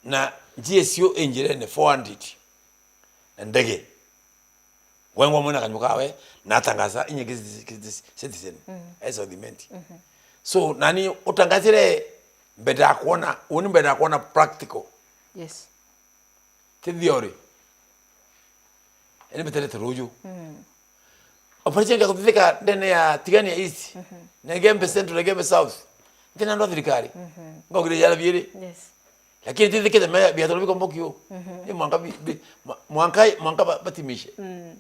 na GSO enjire ne 400 na ndege wengo mwana kanyukawe na tangaza inye citizen as audimenti so nani utangazire mbeda kuona uni mbeda kuona practical yes theory ene betere teruju operation ka kufika ndene ya Tigania East na Gembe Central na Gembe South tena ndo thirikari ngogire yala biere yes lakini tithike me biatoro biko mbokio ni mwanka batimishe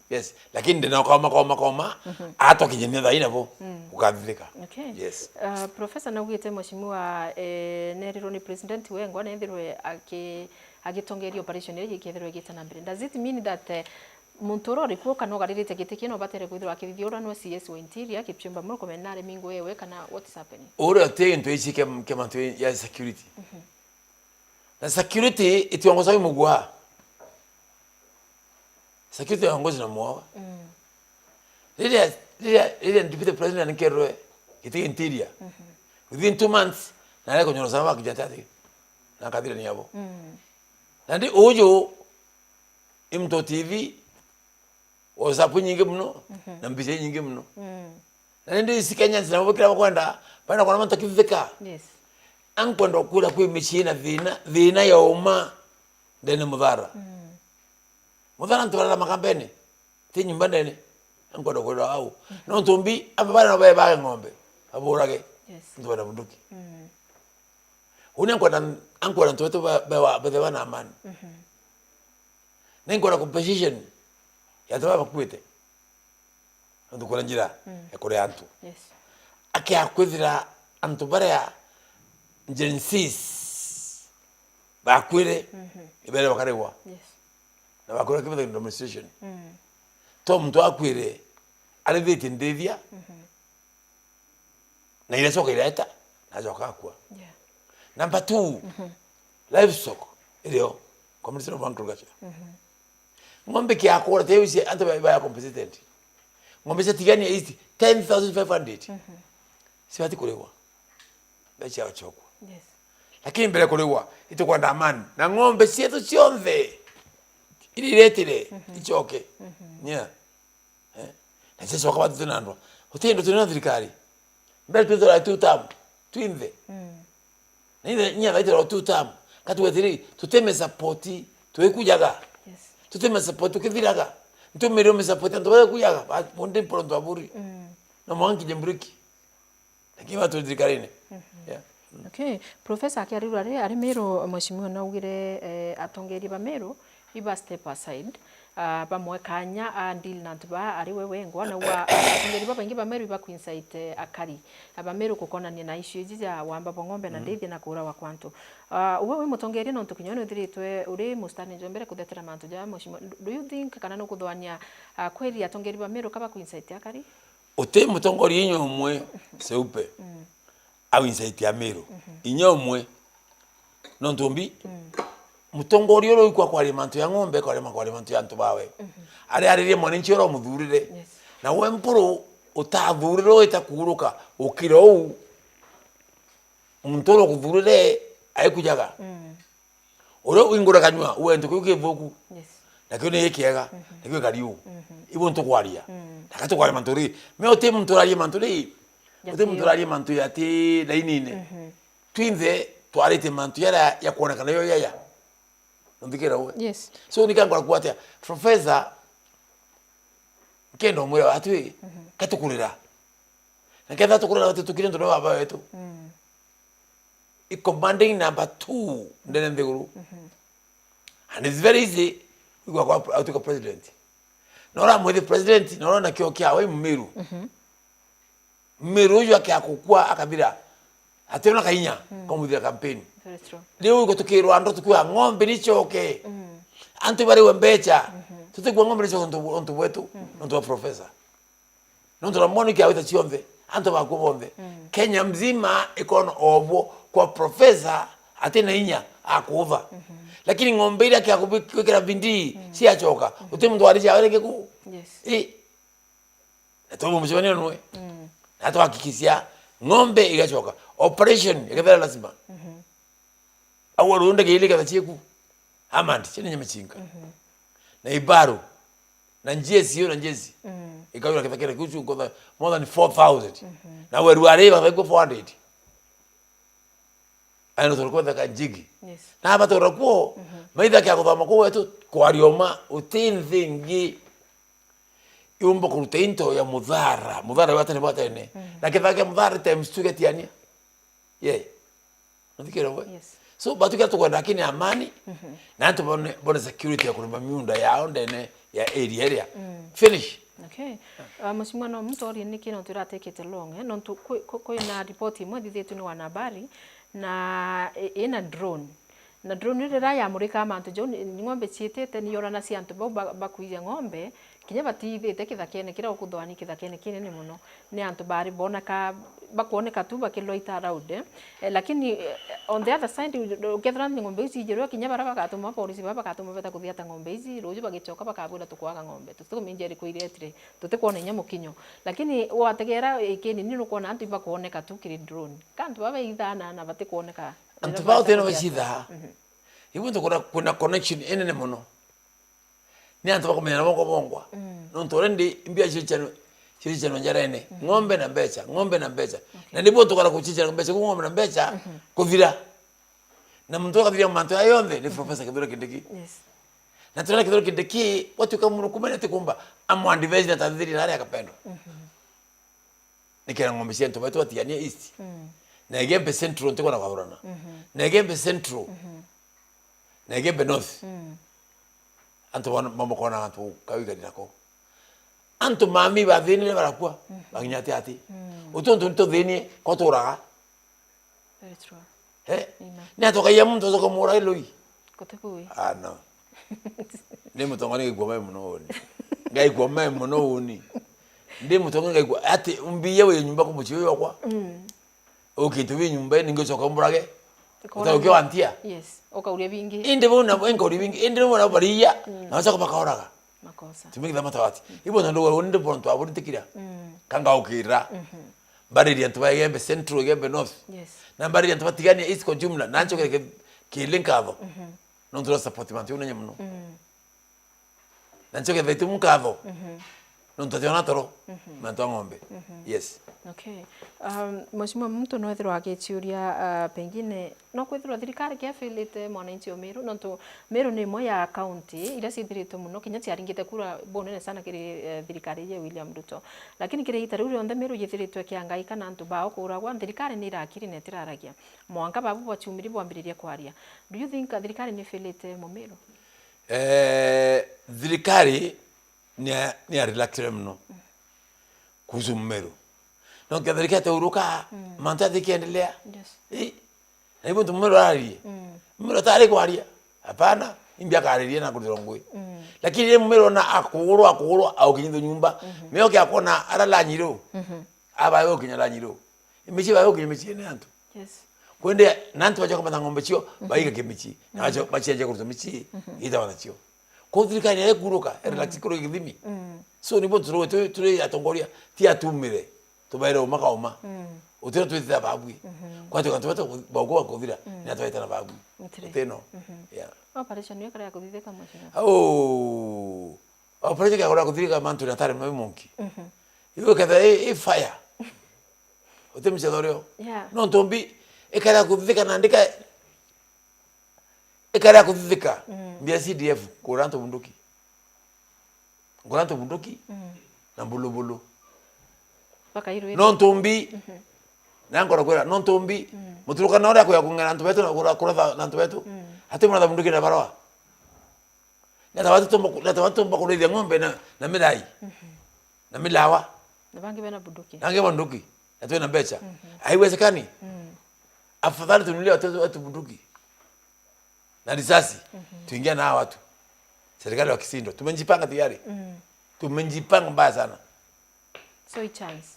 yes lakini ndena koma ato kijenia thaina bo ukathika okay yes professor na ugite mheshimiwa neriro ni president wengo na ithirwe agitongeria operation ile ikethirwe gitana mbere does it mean that Montoro rikuo kana garirite gitikino batere kwithirwa akithithura no CS wa interior Kipchumba Murkomen na Remingo yewe kana what is happening ore tento ichi kema ya security na security itiongozwa ni mugwa security iongozi na mwa ile deputy president nkero kitiki interior within 2 months na leko nyono sama kijatati na kadira ni yabo na ndi ojo imto TV osapu nyingi mno na mbise nyingi mno na ndi sikenya zina bokira bakwenda bana kwa manta kivika yes ankwenda kula kwa mishina vina ya uma ndene mudhara mudhara ntwala makambeni ti nyumba ndene ankwenda kula au no ntumbi aba bana ba ng'ombe aburage yes ntwala bunduki ankwenda ntoto ba bana amani nenkwenda competition ya taba bakwete ndukora njira ekore antu yes ake akwithira antu bara Genesis bakwire ibere bakarewa yes na bakora kibethe demonstration to mtu akwire ale viti ndevia na ile soka ileta na joka kwa yeah number 2 livestock ilio community of agriculture ngombe kiakora tewisi anta ba competent ngombe za Tigania East 10500 siwati kulewa bacha ochoko yes lakini mbele kulewa itakuwa na amani na ngombe sietu sionve ili letile ichoke nya na sisi wakati tunandwa utendo tunana thirikari mbele tuzola tutam twinve na ile nya laitira 2 tam kati wethiri tuteme support tuekujaga yes tuteme support tukithiraga ntumire me support ndo kujaga ponde pronto aburi na mwangi jembriki lakini watu thirikarine yeah okay professor akiarira ari mero mheshimiwa na ugire atongeri ba mero iba step aside bamwe kanya deal na tba ari wewe ngo na wa atongeri ba bangi ba mero iba kuinsight akari aba mero kukonania na issue jija wamba bongombe na ndithi na kura wa kwanto wewe mutongeri no ntukinyono thiritwe uri mustani jombere kuthetera mantu ja mheshimiwa do you think kana no kuthwania kweli atongeri ba mero kaba kuinsight akari ote mutongori yenyo mwe seupe au insight ya mero inyomwe no ntumbi mutongori oro ikwa kwa limantu ya ngombe kwa limantu ya ntubawe ari mwananchi oro muthurire yes na we mpuro utathuriro itakuruka ukiro mutoro kuthurire aikujaga oro ingura kanywa we ntukuke voku yes lakini yekiega lakini kariu ibo ntukwaria nakati kwa limantu me ote muturarie manturi ote muturarie mantu ya ti lainine twinve twarite mantu ya kuona kana yo yaya ndikira we yes so nikangora kuatia professor kendo mwe atwe katukurira naketha tukurira watu tukire ndo baba wetu I commanding number 2 ndene ndeguru and it's very easy we go out to president nora mwe president nora na kio kya we mmiru mmiru yo akakukua akabira atena kainya kwa mudhira campaign very true leo uko tukirwa ando tukua ngombe nichoke antu bari wembecha tutikwa ngombe nichoke onto wetu onto professor nonto ramoni kia wita chiombe antu bakubombe Kenya mzima ikono obo kwa professor atena inya akuva lakini ngombe ile akakubikira bindi si achoka utemndo alija aweleke ku yes atomo mjibani nwe hata hakikisia ngombe igachoka operation ikabela lazima awalonda geile ka chieku amandi chene nyamachinga na Ibaru na njezi yo na njezi ikawira kithakere kuchu kwa more than 4,000 na weru areba kwa 400 ano tolikuwa thaka njigi na hapa torakuo maitha kya kuthama kwa wetu kwa rioma utinthingi yumba kuruta into ya mudhara watane watane na kithaka mudhara times 2 getiania ndikira we so batu kya tukwenda lakini amani na antu bone security ya kulima miunda yao ndene ya area finish. Okay. Mheshimiwa no mtu ori niki no turatekete long no tu ko na report imwe thithitu ni wanabari na ina drone na drone rira ya murika amantu jo ni ng'ombe ciitete ni yorana cia antu bau bakuiya ng'ombe kinya batithite kithakene kira ukuthwani kithakene kinene muno ni antu bari boneka bakuoneka tu bakiloita around lakini on the other side ukethra ni ng'ombe ici jiru kinya bara bakatuma polisi bakatuma beta kuthiata ng'ombe ici ruju bagicoka bakabura tukwaga ng'ombe tutukuminjeri kuiretire tutikuona nya mukinyo lakini wategera ikini ni nukuona antu bakuoneka tu kiri drone kantu baba ithana na batikuoneka antu bao tena bashitha ibuntu kuna connection enene muno ni antu bakomenya bongwa no ntorendi imbia chichano njarene ng'ombe na mbecha na ndipo tukala kuchicha mbecha ng'ombe na mbecha kuvira na mtu akavira manto ayonde ni Professor Kithure Kindiki na tuna Kithure Kindiki watu kama kumene tikumba amwandi veji na tadhiri na akapendo nikira ng'ombe cento wetu atiania east na Gembe Central ndiko na kwaburana na Gembe Central na Gembe North antu mambo kona antu kawiga dinako antu mami ba thini barakua baginyate ati utonto nto thini ko turaga very true ni atoka ya muntu zoko mura iloi kotekui no ni mutongani gwa muno oni ngai gwa muno oni ndi mutonga ngai gwa ati umbiye we nyumba ko muchiyo yakwa okintu bi nyumba ni ngochoka murage utaukio antia okauria bingi inde bona enkauri bingi inde bona bariya nacha kubakaoraga makosa tumikitha matawati ibona ndo wonde ponto aburi tikira kanga ukira bariri antu ba Gembe Central Gembe North na bariri antu batigania east kwa jumla nancho ke linkavo non tro support mantu unanya muno nancho ke vetu mukavo non tationa toro mantu ng'ombe okay mheshimiwa mtu no ethirwa agiciuria pengine no kwithirwa thirikari ke affiliate mwananchi Meru no to Meru ni mo ya county ila cithirite muno kinya ciaringite kura bonene sana kiri thirikari ya William Ruto lakini kire itaru ronde Meru yithiritwe kiangai kana antu bao kuragwa thirikari ni irakiri ne tiraragia mwanga babu bachumiri bwambiriria kwaria do you think thirikari ni affiliate mo Meru thirikari ni relaxed muno kuhusu Meru no kadhalika tauruka mantati kiendelea na hivyo tumero ali mero tare kwaria hapana imbia kariria na kudirongwe lakini ile mero na akuru au kinyindo nyumba meo kya kona ara la nyiro aba yo kinyala nyiro imichi ba yo kinyichi ne antu kwende nantu baje kama ngombe chio baiga kimichi na baje bache kuruto michi ida wana chio kodrika ne kuruka relax kuro gidimi so ni bo turo atongoria ti atumire tubaira umaka uma utero twita babwi kwati kantu bata bagwa kovira ni atwaita na babwi teno operation yo kare kuthithika mashina operation ya kare kuthithika mantu na tare mwe monki iwe kada fire utemcha doreo no ntombi ekara kuthithika na ndika ekara kuthithika mbia CDF kuranto bunduki na bulubulu no ntombi nangora kwera no ntombi muturuka na ora kwa kungana ntu betu na kura na ntu betu hati mwana bunduki na barawa na watu tomba kuledia ng'ombe na medai na milawa na bangi bena bunduki na tuwe na becha haiwezekani afadhali tunulia watu bunduki na risasi tuingia na watu serikali wa Kisindo tumejipanga tayari tumejipanga mbaya sana so chance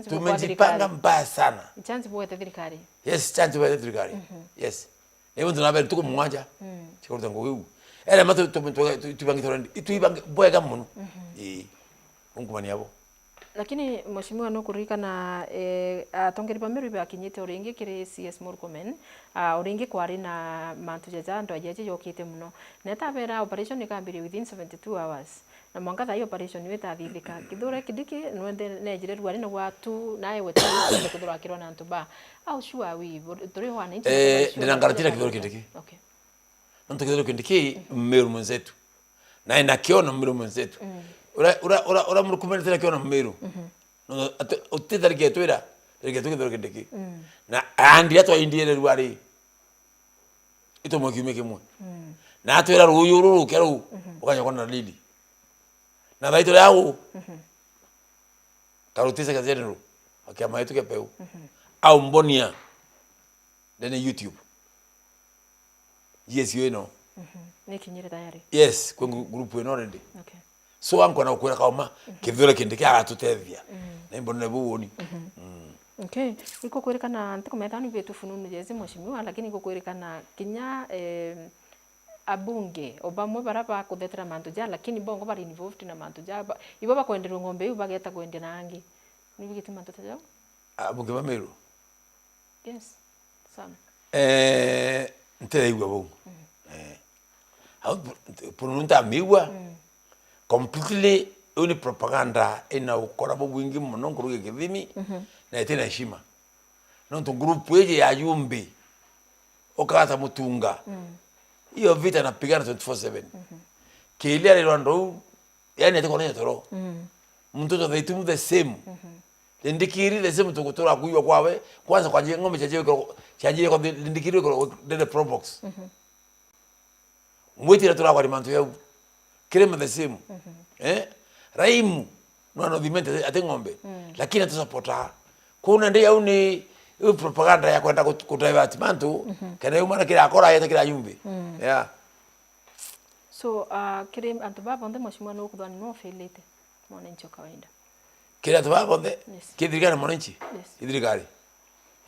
tumejipanga mbaya sana chance bwa thirikari chance bwa thirikari ewe tunabe tuko mwanja chikoruta ngo era mato tubangi torandi ituibangi bwega muno ngumani yabo lakini mheshimiwa no kurikana atongeri ba Meru bakinyite uringi kiri CS Murkomen uringi kwari na mantu jaja ndo ajeje yokite muno neta vera operation ikambiri within 72 hours na mwanga tha operation weta thithika kithura kidiki nwende nejire rwari na watu naye weta kithura kirwa na ntuba au sure we turi wana ninangaratira kithura kidiki okay nto kithura kidiki Meru mwenzetu na inakiona Meru mwenzetu ura Murkomen tena kiona Meru no utithari ketwira kithura kidiki na andi atwa indiere rwari ito mwakiume kimwe na atwira ruyuru keru ukanya kona lili na baito yao karutisa kazero akiama yetu kepeu au mbonia ndene YouTube yes you know nikinyire tayari yes kwa group eno already okay so anko na kwera kauma kithura kindike agatutethia na mbona buoni okay iko kwerekana ntiko methani betu fununu jezi mheshimiwa lakini iko kwerekana kinya abunge obamwe baraba kudetera mantu ja lakini bongo bari involved na mantu ja ibo bakwendera ngombe yu bageta kwende nangi nibigiti mantu tajo abunge ba Meru yes sana ntere igwa bo au pununta miwa completely uni propaganda ina ukora bo wingi muno nguruge kithimi na itena heshima nonto group yeje ya yumbi okata mutunga hiyo vita napigana 24/7 kilia ile ndo yani atiko nyo toro mtoto thaitu the same ndikiri the same tukutora kuywa kwawe kwanza kwa ngombe chaje kwa ndikiri kwa the probox mwitira tora kwa mantu yau kirema the same raimu no dimente ate ngombe lakini atusapota kuna ndio au ni propaganda ya kwenda kudivert mantu kana yumana kila akora yeta kila yumbi yeah so kire antu baba onde mheshimiwa no kudwani no failite mwananchi kawaida kile antu baba onde kidrigana mwananchi idrigari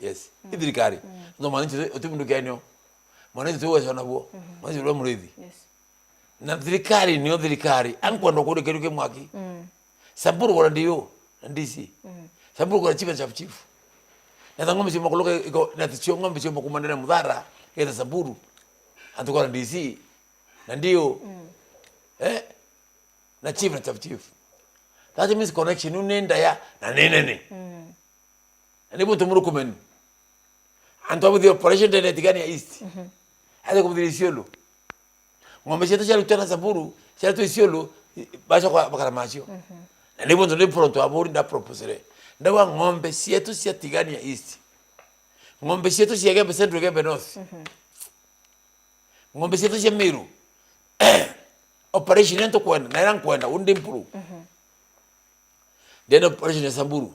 yes idrigari ndo mwananchi otimundu kanyo mwananchi tuwe sana buo mwananchi ro murithi yes na thirikari ni thirikari ankwenda kuri kiruke mwaki saburu wala ndio ndisi saburu kwa chief na ngombe sima koloka iko na tishio ngombe sima kumandana mudhara ita saburu antukora DC na ndio na chief na chief that means connection unenda ya na nene ndipo Murkomen anto with the operation de tigani ya east hadi kumdiri Isiolo ngombe chetu cha lutana saburu cha tu Isiolo basha kwa bakaramacho na ndipo ndo pronto aburi nda proposal ndawa ngombe sietu sia tigani ya east ngombe sietu sia Gembe Central Gembe North ngombe sietu sia Meru operation ento kwenda na iran kwenda undi mpuru then operation ya Samburu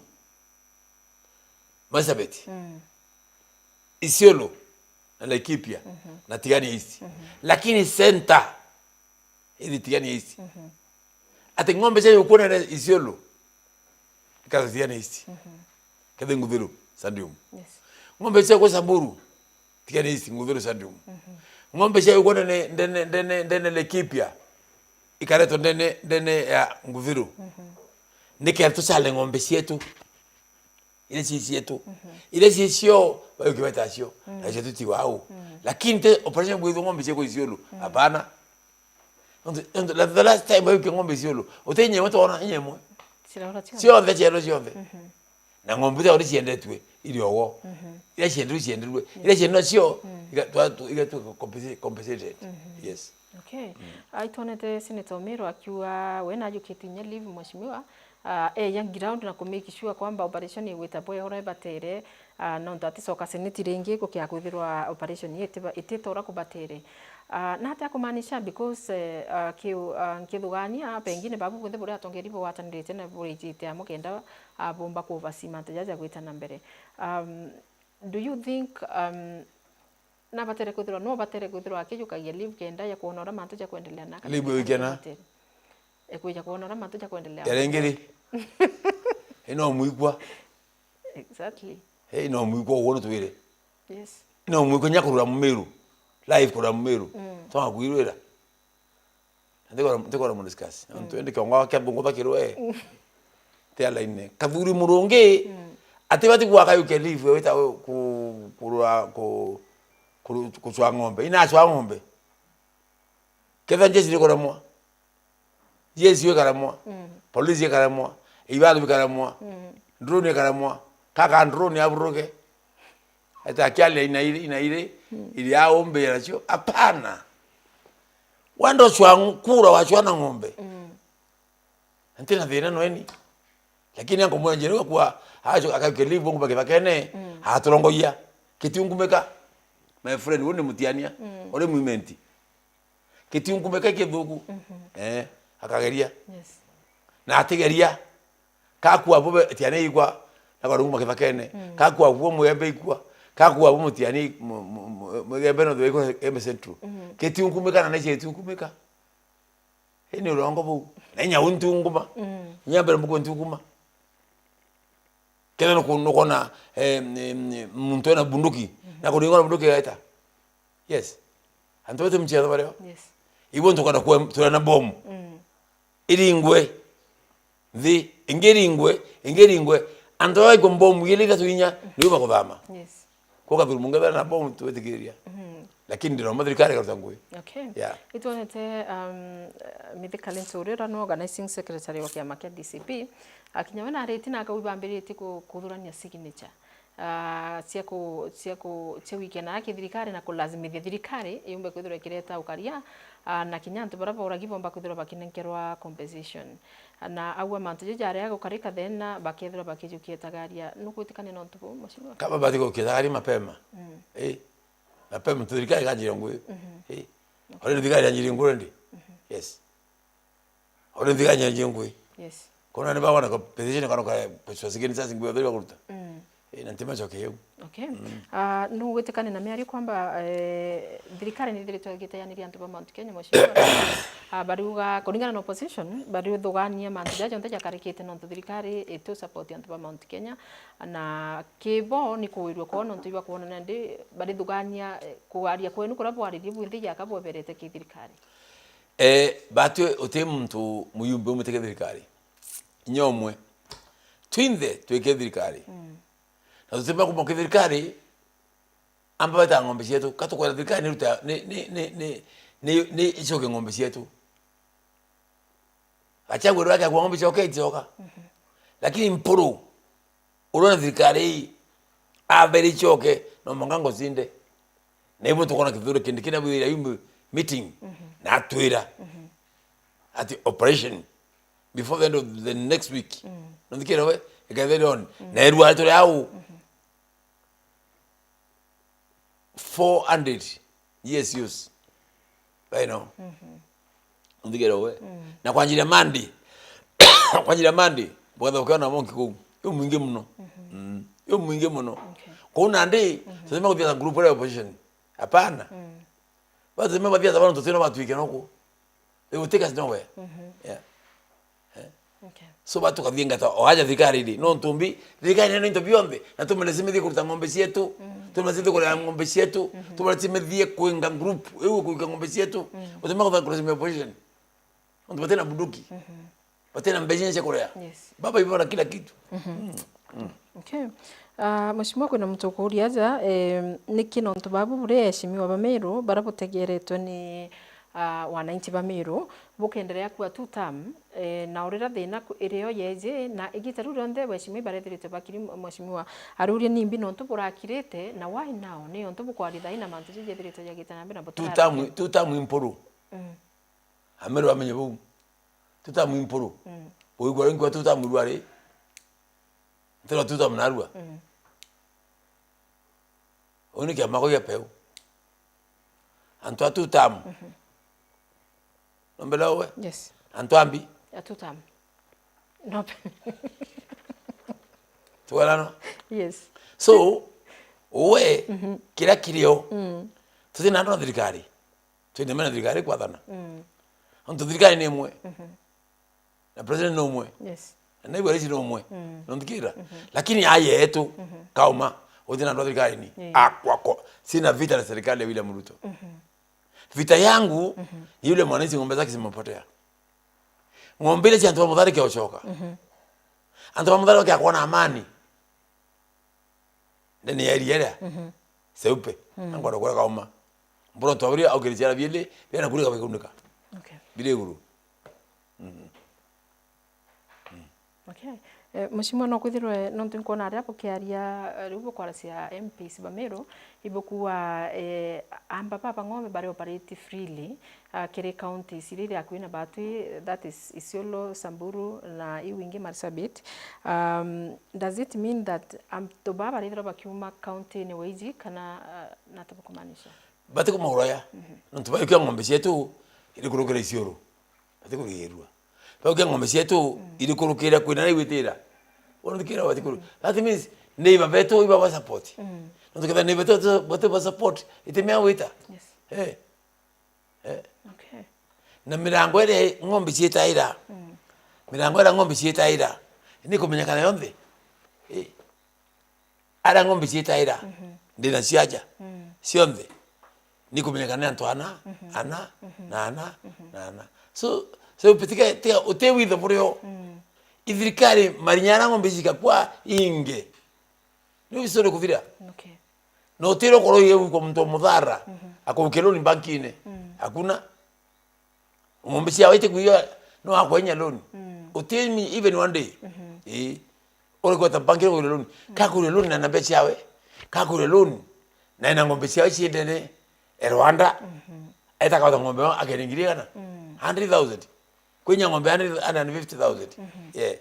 Masabeti Isiolo na Laikipia na Tigani East lakini center ili Tigani East ati ngombe cha yuko na Isiolo kaza Tigani East kada Ngudhiru Sandium yes ngombe cha kwa Samburu Tigani East Ngudhiru Sandium ngombe cha yuko na ndene Laikipia ikareto ndene ya Ngudhiru nikerto sale ngombe cietu ile sisi yetu ile sio bayo kimetasio na chetu tiwao lakini te operation bwizo ngombe cheko Isiolo hapana ndo the last time bayo ngombe Isiolo utenye watu wana nyemwe sio the chelo sio the na ngombe ta ori twe ili owo ile chiendelwe ile chiendelwe sio igatu compensated yes okay aitonete Senator Meru akiwa wena ajukitinya leave mheshimiwa young ground na kumake sure kwamba operation wetapo yore batere no ndati soka seneti ringi kukia kuthirwa operation ititora kubatere na hata kumaanisha because kithugania pengine babu kuthe bure atongeri bo watanirite na bure jite amukenda bomba ku oversee jaja gwitana mbere do you think na batere kuthirwa no batere kuthirwa akijukagia leave kenda ya kuonora mantu ja kuendelea na leave wikena ekuja kuonora mantu ja kuendelea yarengeri ino muigwa exactly ino muigwa wono twire yes ino muigwa nyakurura Meru live kura Meru twa gwirwira ndikora mu discuss ntwende kwa ngwa kya bongo bakiro te line kathuri murungi atibati gwaka yuke live wita ku chwa ng'ombe ina chwa ng'ombe ketha jeshi liko ramwa jeshi we karamwa polisi karamwa ibadu karamwa drone karamwa kaka drone aburuke ata kyale ina ile ili aombe yacho hapana wando chwa kura wa chwa na ng'ombe antena thina noeni lakini yango mwenjerewa kwa hacho akakelivu ngo bakene haturongoya kitiungumeka my friend wone mutiania ore movement kitiungumeka kithugu akageria na ategeria kakua bobe tiane igwa na barungu bakene kakua bo mwembe igwa kakua bo mutiani mwembe no dweko embe central kitiungumeka na neche kitiungumeka ene urongo bu na nya untunguma nyambere mbugo ntunguma kena no kona muntu na bunduki na kuringa na bunduki yaita yes antote mcheza bareo yes ibo ntokana kwa tuna bomu iringwe the ingeringwe antoa iko bomu ile gatuinya niyo bakodama yes ko kabiri munga na bomu tuwetegeria lakini ndiro madrikare kartangwe okay yeah itonete medical insurance no organizing secretary wa kiama kia DCP akinyawe na reti na akawibambiriti kuthurania signature cia weekend yake thirikari na kulazimithia thirikari yumbe kwithura kireta ukaria na kinyantu baraba uragibomba kwithura bakinenkerwa compensation na aua mantu jare ya gukarika thena bakethura bakijukietagaria nukwitikane no ntubu mashino kaba batiko kitagari mapema mapema thirikari kanjira ngwe ore thirikari kanjira ngwe ndi yes ore thirikari kanjira ngwe yes kona ne bawana compensation kana ka pesa sigeni sasa ngwe thirikari kuruta na ntima choke yeu okay no wetekane na miari kwamba thirikari ni thirikari gitayaniria antu ba Mount Kenya mashino baruga kuringana na opposition bari thugania mantu jajo ntaja karikite no thirikari eto support antu ba Mount Kenya na kibo ni kuirwa kuona ntu iba kuona ndi bari thugania kuaria kwenu kurabo arithie bwinthi ya kabo berete ki thirikari batu ote muntu muyumbe umuteke thirikari nyomwe twinde tweke thirikari na tusema kwa thirikari amba bata ng'ombe yetu katokwenda thirikari ni ruta ni ichoke ng'ombe yetu achagwe rwake kwa ng'ombe choke itoka lakini mpuru urona thirikari aberi choke no mangango zinde na hivyo tukona kithuri kindikina bwira yumbe meeting na twira at the operation before the end of the next week no ndikira we ikathe on na erwa tore au 400 years use I know ndikira we na kwa ajili ya mandi kwa ajili ya mandi bwana ukiona monki ku yo mwingi mno yo mwingi mno kuna ndi sema kwa group ya opposition hapana basi sema kwa sababu tutino watu wiki noko they will take us nowhere yeah okay so batu kavinga ta haja thikari ndi no ntumbi thikari neno into beyond na tumelezimithie kuruta ng'ombe cietu tumelezimithie kuruta ng'ombe cietu tumelezimithie kuinga group ewe kuinga ng'ombe cietu utemako kwa kuruta opposition ndo batena bunduki batena mbejenje korea baba ipo na kila kitu okay mheshimiwa kuna mtukuria aja niki no ntubabu bure heshimiwa Bameru barabutegeretwe ni wananchi Bameru bukendelea kwa 2 term na urira thina irio yeje na igitaru ronde heshimiwa barethirite bakiri mheshimiwa arurie nimbi no ntuburakirite na why now ni onto bukwaritha ina mantu jethirite yagitana mbere na 2 term impuru Ameru amenye bu 2 term impuru oigwa rengi kwa 2 term ruare ntero 2 term narua oni kia mako ya peu anto 2 term nombela we yes anto ambi ya 2 term no tuwala no yes so we kila kilio tutina ndo thirikari tuine mena thirikari kwa thana anto thirikari ni mwe na president no mwe yes na ibo rezi no mwe ndo ndikira lakini aye yetu kauma udina ndo thirikari ni akwako sina vita na serikali ya William Ruto vita yangu ni yule mwananchi ng'ombe zake zimepotea ng'ombe ile chanto mudhari kwa choka antu bamudhara wake akona amani ndani ya area seupe angora kora kauma mbona twabiri au kiricera biele bena kuri kabikunika okay bile guru okay Mheshimiwa no kwithirwe no ntunkona aria pokiaria ribu kwaracia MPs Bamero ibokuwa amba papa ng'ombe bari operate freely kere county siriri akwina batwi that is Isiolo, Samburu na iwingi Marsabit. Does it mean that to baba ridro bakiuma county ni weiji kana nataka kumaanisha bati kumuraya ntuba yukia ng'ombe cietu ili kurukira Isiolo bati kuriyerwa baukia ng'ombe cietu ili kurukira kwina na iwitira onukira bati kuru that means neiba beto iba wa support ntukira neiba beto bote ba support itemea wita yes okay na mirango ere ng'ombe cietaira mirango era ng'ombe cietaira ni kumenyekana yonthe ara ng'ombe cietaira ndina ciaja cionthe ni kumenyekana antu ana so pitika tia utewitho burio ithirikari marinyara ng'ombe cikakwa inge ni bisoro kuthira okay no tiro koro yewu kwa mtu mudhara akokelo ni bankine hakuna ng'ombe cia waite kuyo no akwenya loan utemi even one day ore kwa tabankire ko loan ka ko loan na nabe ciawe ka ko loan na ina ng'ombe cia ciendene Rwanda aita ka ng'ombe akeningiriana 100,000 kwenya ng'ombe 150,000 yeah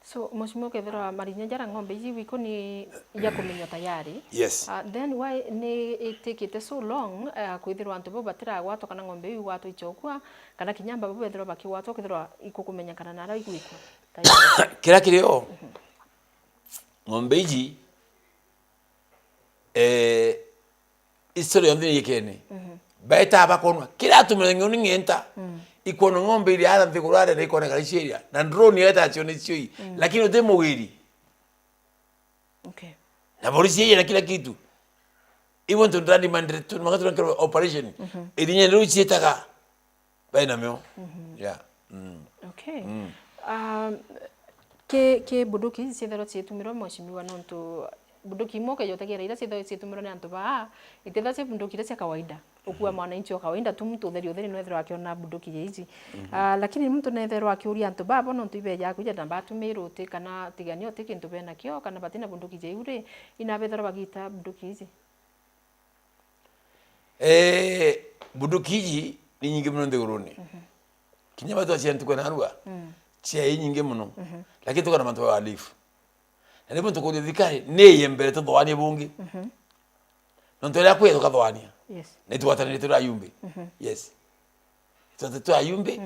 so Mheshimiwa kethira marinya jara ng'ombe ici wiko ni ya kumenya tayari yes then why ni take it so long kwithirwa antu bo batira gwato kana ng'ombe iu gwato ichokwa kana kinyamba bo bethira bakiwato kethira ikukumenya kana nara igwikwa kira kirio ng'ombe ici historia yonde yekene baita abakonwa kira tumenya ni ngenta ikono ng'ombe ile ara nthigurare na ikone kalisheria na drone yeta achione cioi lakini udemo wiri okay na polisi yeye na kila kitu even to run mandate to magatu operation ilinye ruchi etaka baina meo yeah okay ke buduki cithero cietumiro Mheshimiwa nontu bunduki moke yotagira ira cithero cietumiro ni antu ba ithetha cia bunduki cia kawaida ukua mwananchi wa kawaida tu mtu utheri no ethero akiona bunduki hizi lakini mtu na ethero akiuria antu ba bono ntu ibe ya kuja ndamba tumiro te kana tiganio te kintu bena kio kana batina bunduki jeure ina bethero bagita bunduki hizi bunduki hizi ni nyingi mno ndeguruni kinya batu acia ntuko na arua cia nyingi mno lakini tuko na mantu wa alifu na ndipo tuko thikari ne yembere to thwani bungi nontera kwe to thwani yes na tuwatanire tu ayumbe yes tu ayumbe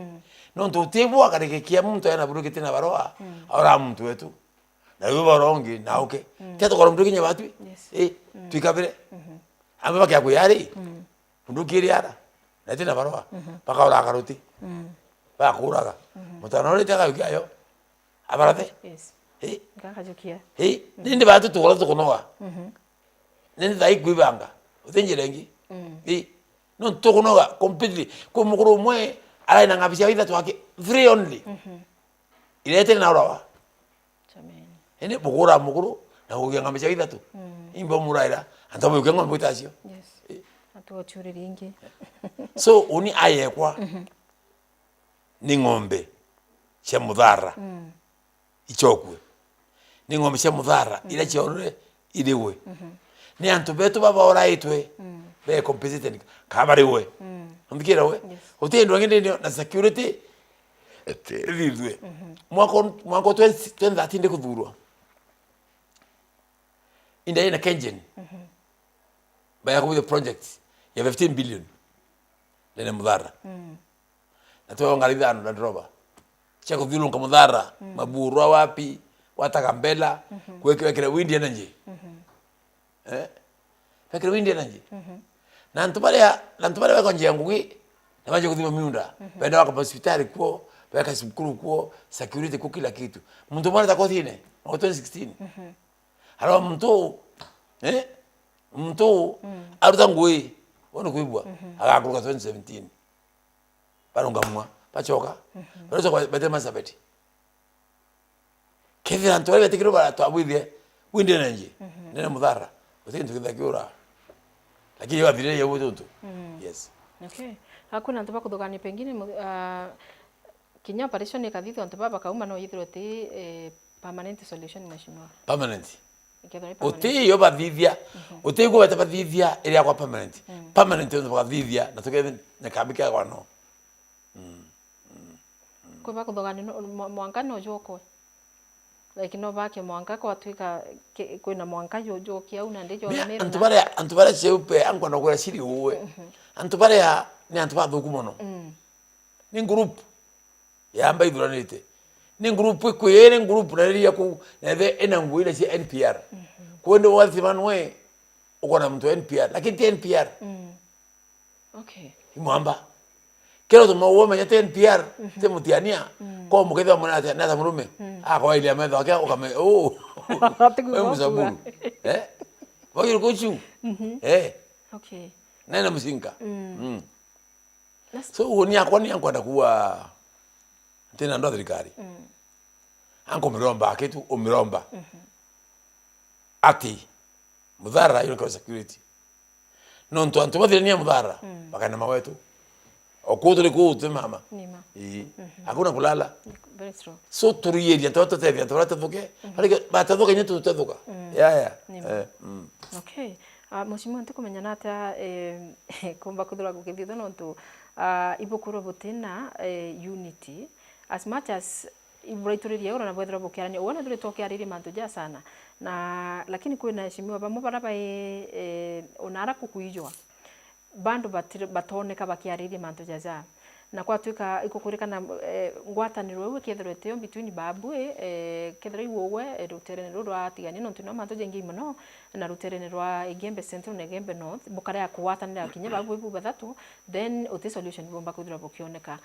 nonto tebwa karekekia mtu yana buruke tena baroa ora mtu wetu na yuba barongi na oke teto kora mburuke nyabatu tuikabire amba bakya kuyari mburuke riara na tena baroa baka ora karoti bakuraga mutanore taka yukayo abarate yes eh ngakajukia nindi batu tukola tukonoa nindi dai kuibanga uthenjerengi no tokonoga completely ko mukuru mwe ala na ngabisha ida twake free only ilete na rawa jameni ene bukura mukuru na kugia ngabisha ida tu imbo muraira antabo yukenga mbutasio yes atu ochuri ringi so uni ayekwa ni ng'ombe cia muthara ichokwe ni ng'ombe cia muthara ila chiorore iliwe ni antu betu baba oraitwe be compensated kabariwe ndikira we utendo ngende na security ridwe mwako 2013 ndikuthurwa inda ina Kengen baya ku the project ya 15 billion lene muthara na tuwa ngalithano na droba cha kuthulu ngamudhara maburwa wapi watakambela kuwekera windi energy fikira windi energy na ntubale wako njia ngugi na baje kuthima miunda baada wako hospitali kwa weka sukuru kwa security kwa kila kitu mtu mwana takothine na 2016 halo mtu aruta ngui wono kuibwa akakuruka 2017 barongamwa pachoka baroza kwa Marsabit kethira ntware betikiro bara twabwithie winde nanje nene muthara utindu kithakiura lakini wathire yebu tuntu yes okay hakuna ntu bakuthugani pengine kinya operation ikathithwa ntu baba kauma no yithiro ti permanent solution mheshimiwa permanent uti yo bathithia uti go beta bathithia iri kwa permanent permanent ntu bathithia na tuke nakabika kwa no ko bakuthugani mwanka no joko like no bake mwanka kwa twika kwina mwanka jojo kiau na ndijo mero antu bare cheupe anko na kura siri uwe antu bare ya ni antu bathuku muno ni group yamba ithuranite ni group kwire group na ria ku na the ena nguile ci NPR kwende wathi manwe ukona mtu NPR lakini ti NPR okay imwamba kero tumo uwe manya ti NPR te mutiania ko muketha mwana ati na murume kwa ile ametha kwa ukame wewe mzaburu wagiro kochu okay nena msinga so uoni akwa ni ankwenda kuwa tena ndo thirikari anko miromba kitu umiromba ati muthara yuko security no ndo antu bathirania muthara bakana mawetu okudure kuute mama nima hakuna kulala very true so turiyeria toto tevia toto thuke arike batathuka nyetu tuthuka okay mheshimiwa ntukumenya nata kumba kuthura gukithitha no ntu ibukuru butina unity as much as ibraituriria ura na bwethera bukiarania wona ndure tokiariri mantu ja sana na lakini kwina heshimiwa bamwe baraba onara kukuijwa bandu batoneka bakiariri mantu jaja na kwa twika ikukurikana ngwataniro wewe kethirete yo between babu kethira iwowe ruterene rwa tigani no tuna mantu jengi muno na ruterene rwa Igembe Central na Igembe North bukara ya kuwatanira kinya babu bu bathatu then uti solution bomba kuthira bukioneka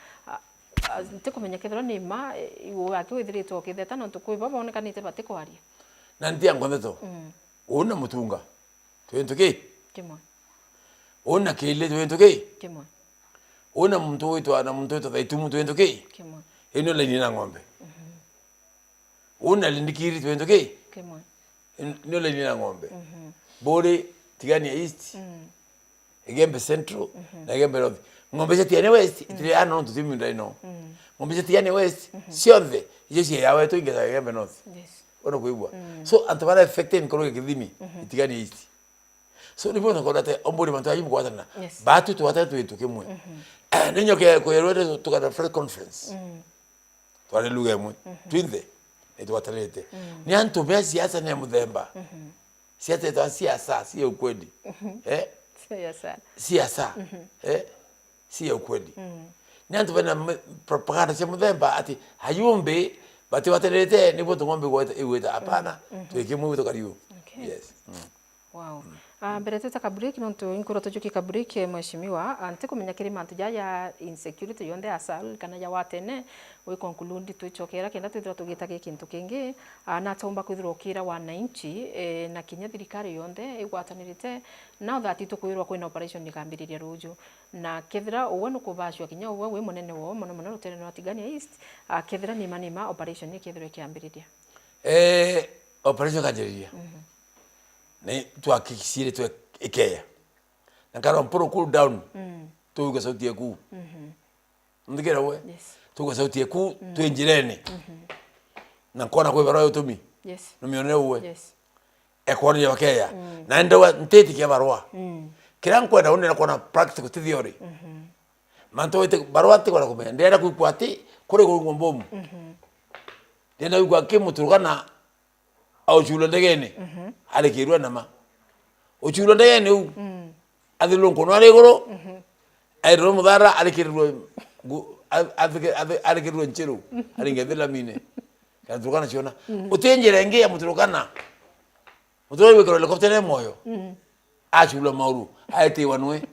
tikumenya kethira ni ma iwowe akiwithiritwo kitheta no tukui baba onekanite batiko haria na ndia ngwetheto una mutunga twentuki kimwe una kile twentuki kimwe una mtu wetu na mtu wetu dhaitumu twentuki kimwe ino le nina ngombe una lindikiri twentuki kimwe ino le nina ngombe bore tigani east Igembe Central na Igembe North ngombe za tiane west itire ano tutimi ndaino ngombe za tiane west siothe yesi yawe to ingeza Igembe North yes ono kuibwa so antobara affected nkoro kithimi itigani east so ndipo nakolate ombori mantu ayimu kwatana batu tuwatatu wetu kimwe ninyo ke kwerwete tukana press conference twale lugha mwe twinde etwatalete ni antu bya siasa ni muthemba siasa eta siasa si ukweli siasa si ukweli ni antu bana propaganda si muthemba ati hayumbe bati watalete nipo tungombe kwa iweta hapana tuwekimwe wetu karibu yes wow mbere tutaka break no tu inkuro tujuki ka break mheshimiwa ante kumenya kiri mantu ya insecurity yonde asal kana ya watene we konkulundi tuichokera kenda twithira tugitage kintu kingi na tomba kwithirokira wananchi na kinya thirikari yonde igwatanirite now that tukwirwa kwina operation nikambiriria ruju na kethira uwe nukubashwa kinya uwe we munene wo muno rutereno atigania east kethira ni manima operation kethira kiambiriria operation kajiriria ne tuhakikishire tu ikeya nakaro mporo cool down tuuga sauti yaku ndikera we tuuga sauti yaku tuinjirene na kona kwe barua utumi yes numione uwe yes ekoni ya wakeya na ndawa nteti kia barua kila nkwenda unena kona practical theory manto wete barua te kona kumenya ndera kuikwati kore ngombomu ndena wigwa kimuturukana au chulo ndegene alikirwa nama uchulo ndegene u athilo nkono aligoro airo muthara alikirwa alikirwa nchiru alingethela mine katurukana chiona utenjere ngia muturukana mutoro wekero helicopter moyo achulo mauru aite wanwe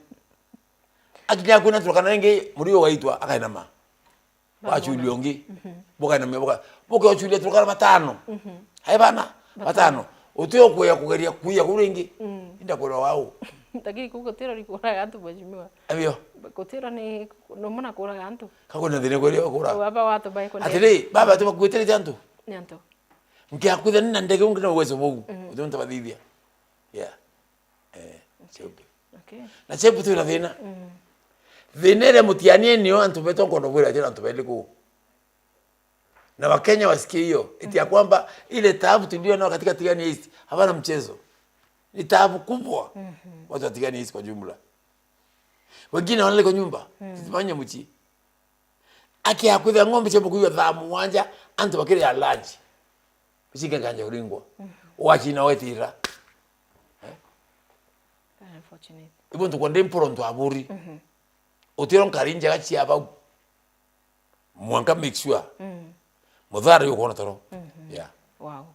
akinya kuna turukana ngi murio waitwa akainama wachulio ngi boka na meboka boka uchulia turukana matano haibana batano utio kuya kugeria kuya kuringi inda kwa wao takiri kugotera rikora gantu mheshimiwa abio gotera ni no mona kora gantu kako na thine kwa kura baba watu bai kona atiri baba tu kuitire jantu nyanto ngia kwitha nina ndege ungi na uwezo bogu utonta bathithia yeah cheupe Okay. na cheupe tu thina thina ile mutianie nio antu beto kondo bwira tena antu bende ku na Wakenya wasikie hiyo eti ya kwamba ile taabu tulio nao katika Tigania East havana mchezo, ni taabu kubwa watu wa Tigania East kwa jumla. Wengine wanale kwa nyumba zifanya mchi akiakwitha ng'ombe chembo kuiwa thamu wanja antu bakire ya lunch bishinga kanja uringwa wachi na wetira Unfortunate. ibuntu kwa ndemporo ndo aburi utiron karinja gachi aba mwanka make sure muthari yuko na toro yeah. Wow.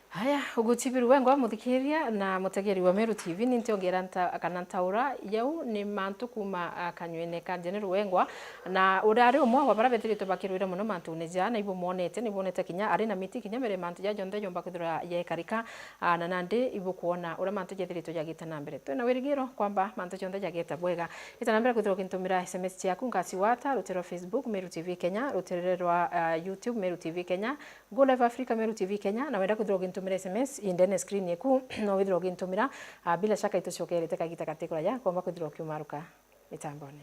Haya, ugutibiru wengo muthikiria na mutegeri wa Meru TV nintiongera kana ntaura yau ni mantu kuma kanywene ka General Wengwa na urari umwe wa bara betiri tubakirwira muno mantu neja na ibo monete ni bonete kinya ari na miti kinya mere mantu ya jonde yomba kuthura ye karika na nande ibo kuona ura mantu jethiri to yagita na mbere twina wirigiro kwamba mantu jonde yagita bwega ita na mbere kuthura kintumira SMS yaku ngasi wata rutero Facebook Meru TV Kenya rutererwa YouTube Meru TV Kenya Go Live Africa Meru TV Kenya na wenda kuthura kintumira SMS indene screen yeku no withiro gintumira bila shaka itucokerete kagita katikura ya kwamba kuthiro kiumaruka mitambone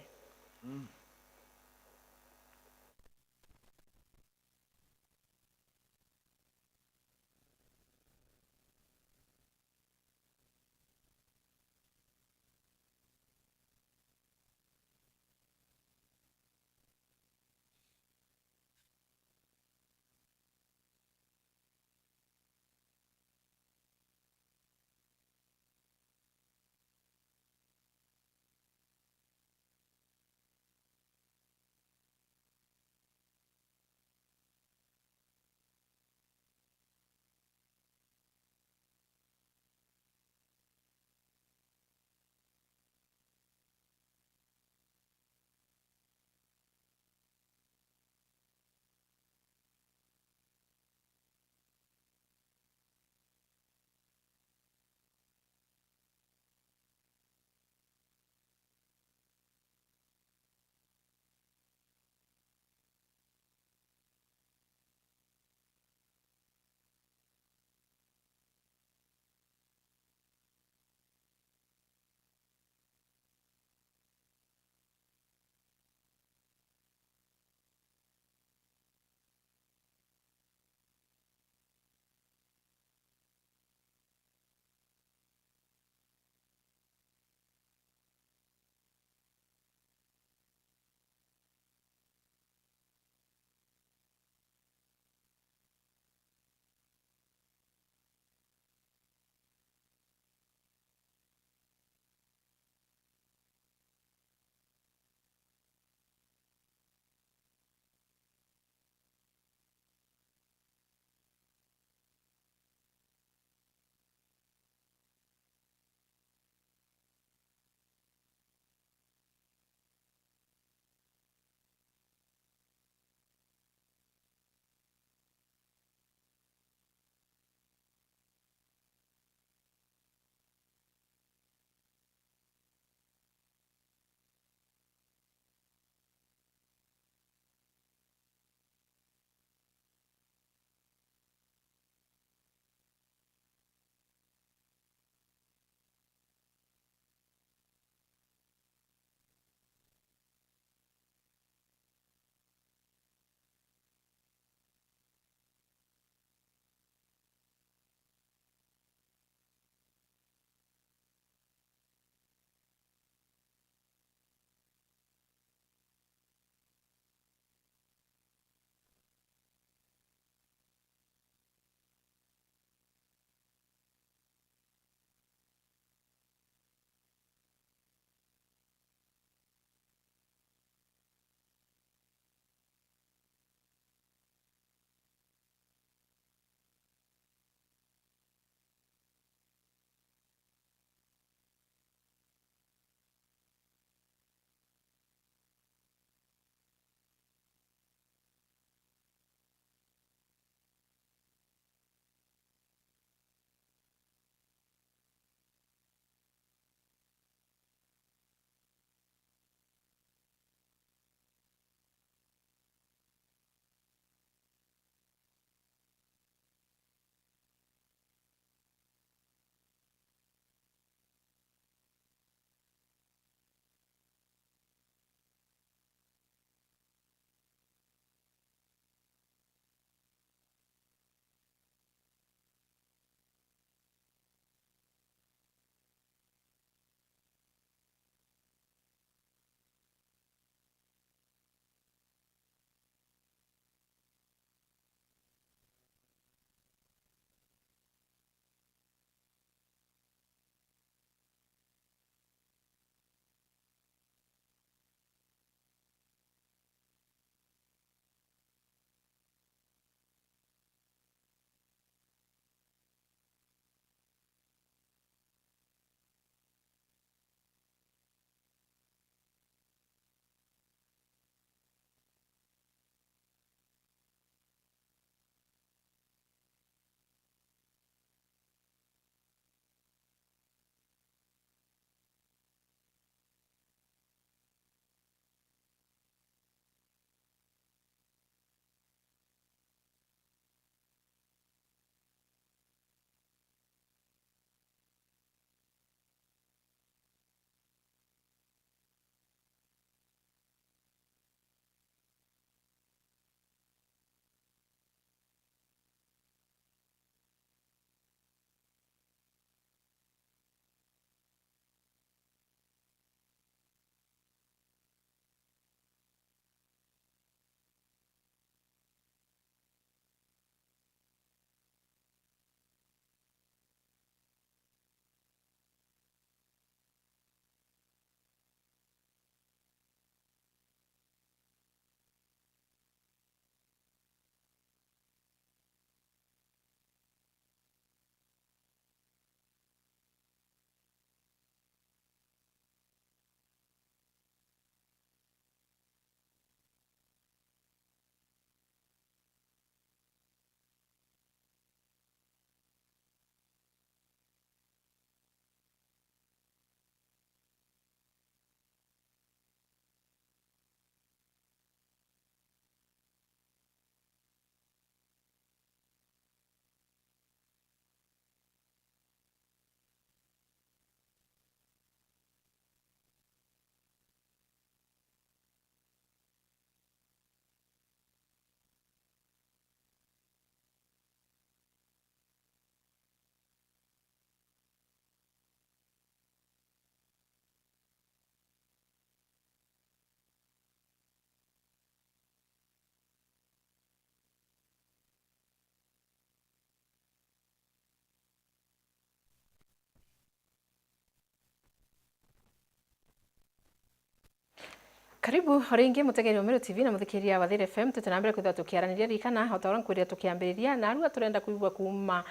Karibu ringi mutegeri Omero TV na muthikiria wa Thire FM tutanambere kwitha tukiaraniria rikana hotora nkwiria tukiambiriria na aru turenda kuigwa kuma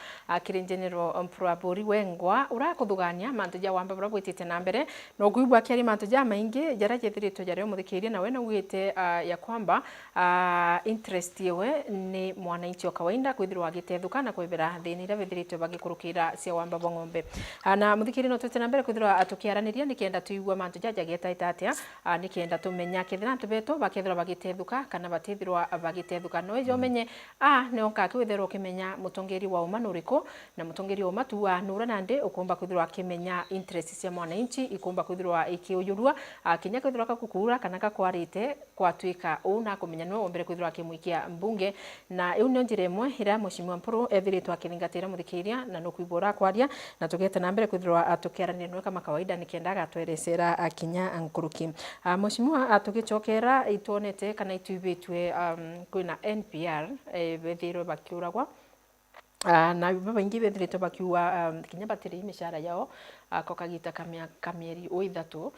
General Mpuraburi Wengwa urakuthugania mantu ja wamba bura bwitite na mbere no kuigwa kiari mantu ja maingi jara jethiritwo jara muthikiria na we na ugite ya kwamba interest yewe ni mwananchi wa kawaida kwithirwa agitethuka na kwebera thini ira bethiritwo bagikurukira cia wamba bwa ng'ombe na muthikiria no tutite na mbere kwithirwa tukiaraniria nikenda tuigwa mantu ja jageta itatia nikenda tumenya kethira tubeto bakethira bagitethuka kana batethirwa bagitethuka no ijo menye ne onka kwithirwa kimenya mutongeri wa uma nuriko na mutongeri wa matuwa nura nande ukomba kwithirwa kimenya interest cia mwananchi ikomba kwithirwa ikiuyurua kinya kwithirwa kakukura kana kakwarite kwatwika una kumenya no ombere kwithirwa kimwikia mbunge na iu nyo njiremwe ira Mheshimiwa Mpuru ethiritwo akiringatira muthikiria na no kuibora kwaria na tugete na mbere kwithirwa tukiarania nwe kama kawaida nikendaga tweresera akinya ankuruki Mheshimiwa tugichokera itonete kana itubitwe kwina NPR bethirwe bakiuragwa na baingi bethiritwo bakiwa kinya batiri mishara yao ko kagita kamieri o ithatu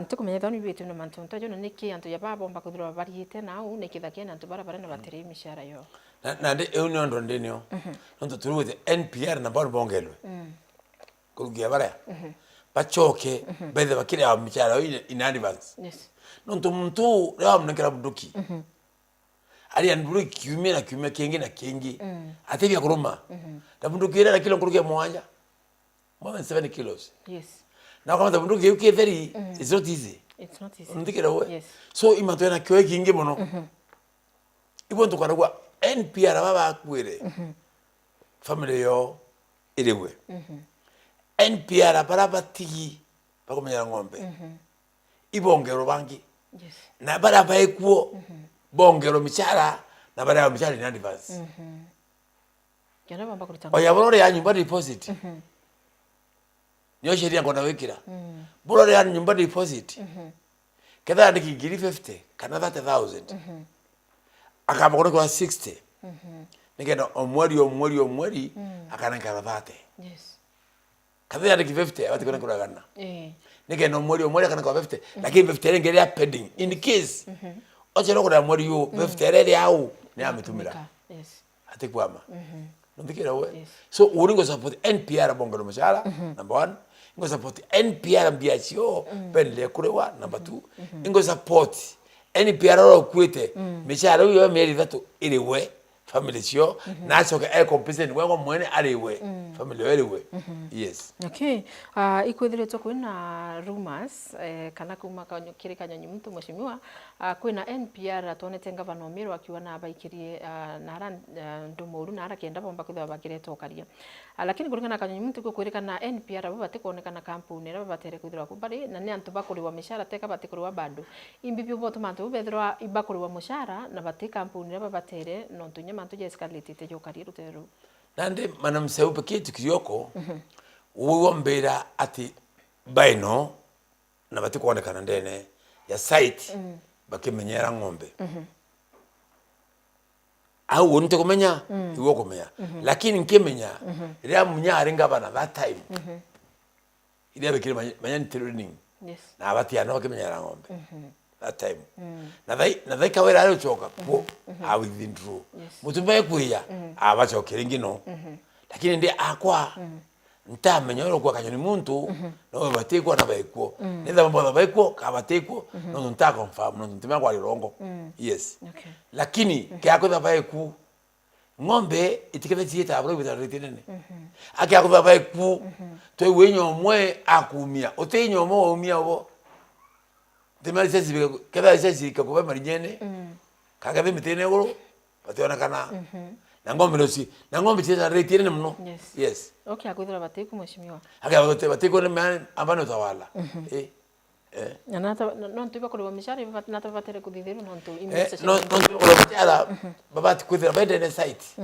ntikumenya thoni bitu no mantu ntajo niki antu ya baba bomba kuthirwa bariite na u nikithakia na antu bara na batiri mishara yao na ndi eu nyondo ndinio nonto turuwe NPR na bado bongelwe kurugia bara bachoke bethe bakire ya mishara in advance yes nonto muntu leo mnekera buduki ali anburu kiumia na kiumia kingi na kingi atebya kuruma tabunduki na kilo kurugia mwanja more than 7 kilos yes na kama tabunduki yuke very it's not easy ndikira we yes so imato na kyo kingi muno ibonto kwa kwa NPR baba kwire family yo iliwe NPR barabati bakomenya ng'ombe ibongero bangi yes na baraba ekuo bongero michara na baraba michara in advance yana bamba kurutanga oya borore ya nyumba deposit nyo sheria ngona wekira borore ya nyumba deposit kedha ndikigiri 50 kana 30000 akaba kwa 60 nikenda omweri akana nkara 30 yes kadha ndiki 50 wati kuna kuragana nikenda omweri akana kwa 50 lakini 50 ngere ya pending in case ochero kwa mweri yo 50 rere au ni ametumira yes atikwama ndikira we so uringo support NPR bongolo mashara number 1 ingo support NPR mbiachio pendle kurewa number 2 ingo support NPR ro kwete mishara yo meri thatu iliwe family cio na choka compensate wengo mwene aliwe family aliwe yes okay ikwithiritwo kwina rumors kana kuma kirikanya nyumuntu Mheshimiwa kwina NPR atonete ngavana Omero akiwa na baikirie nara ndumuru nara kenda bomba kwitha bakiretwo karia lakini kulingana na nyumuntu kwirikana NPR babate kuonekana kampuni ra babatere kwithirwa kubari na ni antu bakuriwa mishara teka batikuriwa bado imbibyo boto mantu bethirwa ibakuriwa mushara na bate kampuni ra babatere no tunye mantu je escalate te jokari rutero nande manamseupe kitu kiyoko uwombera ati baino na bati kuonekana ndene ya site bakimenyera ng'ombe au unte kumenya iwo kumenya lakini nkemenya ria munyari ngabana that time ile bekire manya training yes na abati ano bakimenyera ng'ombe that time na dai kawera ari choka po I withdraw mutumbe kuya abachokere ngino lakini ndi akwa ntamenya ro kwa kanyoni muntu no batekwa na baikwo nenda mambo baikwo ka batekwo no ntaka confirm no ntimya kwa lirongo yes okay lakini kyako da baikwu ng'ombe itikete tieta abro bitaretinene akyako da baikwu to wenyo mwe akumia otenyo mo umia obo demali sesi kada sesi kakuba marinyene kagabe mitene goro bationa kana na ng'ombe nosi na ng'ombe tieta retinene mno yes okay akwithira bateku Mheshimiwa akaba bateko ne ambano tawala na no ntu bakuriwa mishara nata batere kuthithiru no ntu no no mishara babati kwithira bende ne site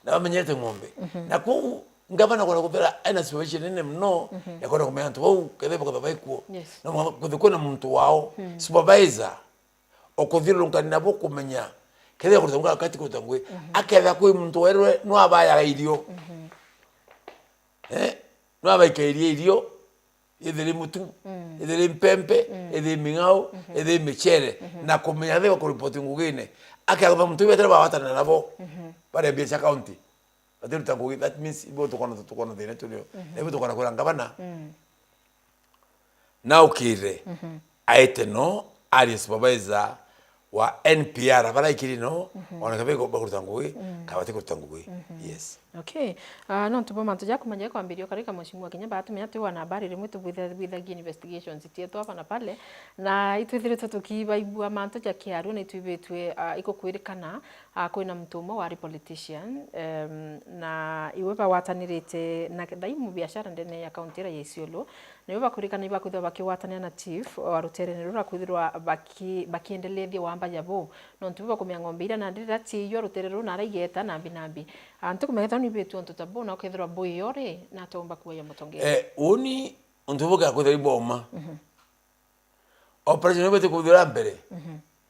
na bamenyete ng'ombe na ku ngavana kwa kuthira ana situation nene mno ya kwa kumenya ntu wau kedhepa kwa baikuo no kuthikona muntu wao supervisor okuthira lungani nabo kumenya kedhe kutunga wakati kutangwe akeva kwa muntu werwe no abaya irio no abaika irio ithiri mutu ithiri mpempe ithiri ming'au ithiri michere na kumenya thiwa kuripoti ngugine akathoma mutu wetere bawatana nabo bare biacha county batiru tangugi that means ibo tukona thina tulio ibo tukona kura ngabana na ukire aite no ali supervisor wa NPR bara ikiri no ona kabe ko bakuruta ngui kabati kuruta ngui yes okay no tubo mantu ja kumanya kwambirio karika mheshimiwa Kenya batumia tu wana habari rimwe with investigations tieto hapa na pale na itwithire tukibaibua mantu ja kiaru na itwibetwe iko kwirikana kwina mtumo wa politician na iwe bawatanirite na daimu biashara ndene ya county ya Isiolo na iwe bakurikana iba kwithwa bakiwatanira na chief wa rutere ne rura kwithirwa bakiendelethia wamba yabo no ntubo kumya ng'ombe ira na ndira ti yo rutere runa araigeta nambi antu kumetha ni betu onto tabona okethirwa boy yore na tomba kuwa ya mutongera uni ontubuka kwithira iboma operation betu kuthira mbere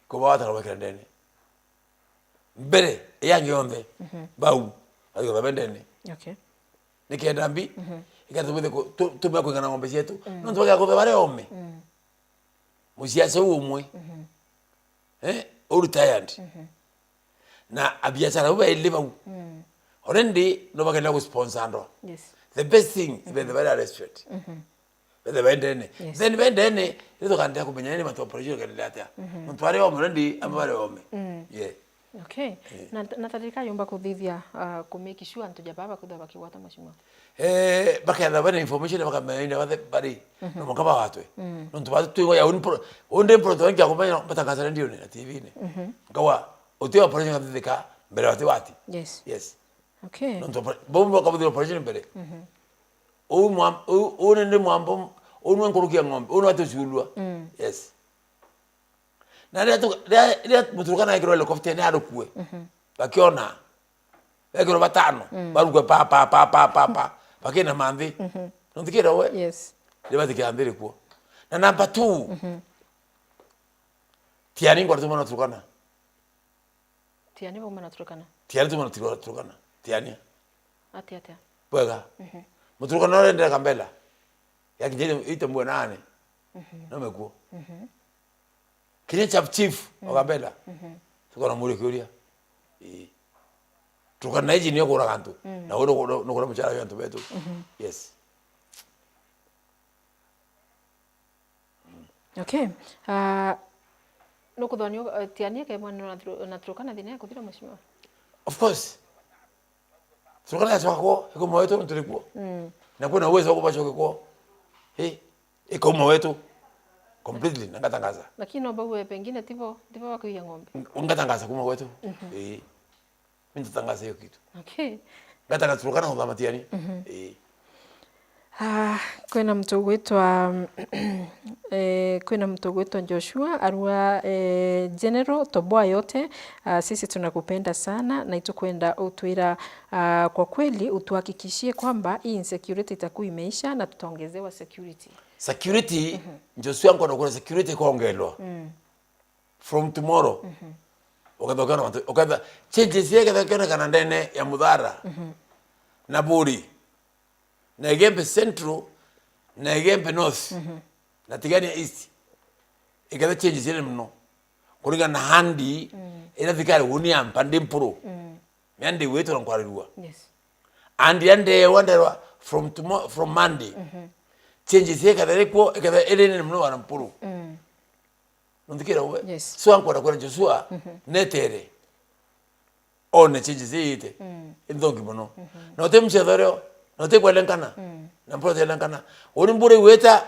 kuba watara bakira ndene mbere yangi yonde bau ayo babendene okay nikenda mbi ikatubide tumya kwingana ng'ombe cietu no ntubuka kuthira bare ome musiasa umwe all tired na abiashara uba eliva already no bagenda ku sponsor ndo yes the best thing is the very restaurant the vendene then vendene ito kanda kumenya ni matu operation kale ata mtu wale wao already ambale wao yeah okay na tarika yomba kuthithia kumeki sure ntuja baba kuthaba kiwata mheshimiwa bakenda bana information bakamenya bathe bari no mukaba watwe no ntuba tuingo ya unde proton kya kumenya batangaza ndio ni TV ne ngawa utiwa operation kathika mbere wati yes okay no ntuba bomba kabudiro operation mbere unende mwambo unwe nkurukia ng'ombe unwe atushulwa yes na leo muturukana ikiro helicopter ne adokue bakiona ekiro batano barugwe pa bakina mambi ntikira we yes leba tikiambire kuo na number 2 tiani ngwa tumana turukana tiani bo mana turukana tiani tumana turukana tiani ati bwega muturukana ndio kambela yakijeni itambwe nane no mekuo kile chief okambela tukona muri kuria tukana hizi niyo kura kantu na wodo no kura mchara yantu betu yes okay no kudonyo tiania ke mwana na turukana dine kuthira mheshimiwa of course turukana ya chako iko mwetu ntulikuwa na kuna uwezo wa kubacho kwa iko mwetu completely nangatangaza lakini obawe pengine tipo wakuya ng'ombe ungatangaza kuma wetu mimi nitatangaza hiyo kitu okay ngatangaza turukana kwa matiani kwena mtu gwitwa kwena mtu gwitwa Joshua arua general toboa yote sisi tunakupenda sana na itukwenda utwira kwa kweli utuhakikishie kwamba hii insecurity itakuwa imeisha na tutaongezewa security Joshua ngo na security kuongelwa from tomorrow okada changes yake kana ndene ya mudhara na buri na Igembe Central na Igembe North na Tigania East ikada changes ile mno kuringa na handi ina thikari unia mpande mpuro mende wetu nkwarirwa yes ande wanderwa from Monday changes yake ikada ile mno wana mpuro ndikira we yes so ankwara kwa Joshua netere one changes yite indongi mno na otemche dhoreo note kwa lenkana na mprote lenkana oni mbure iweta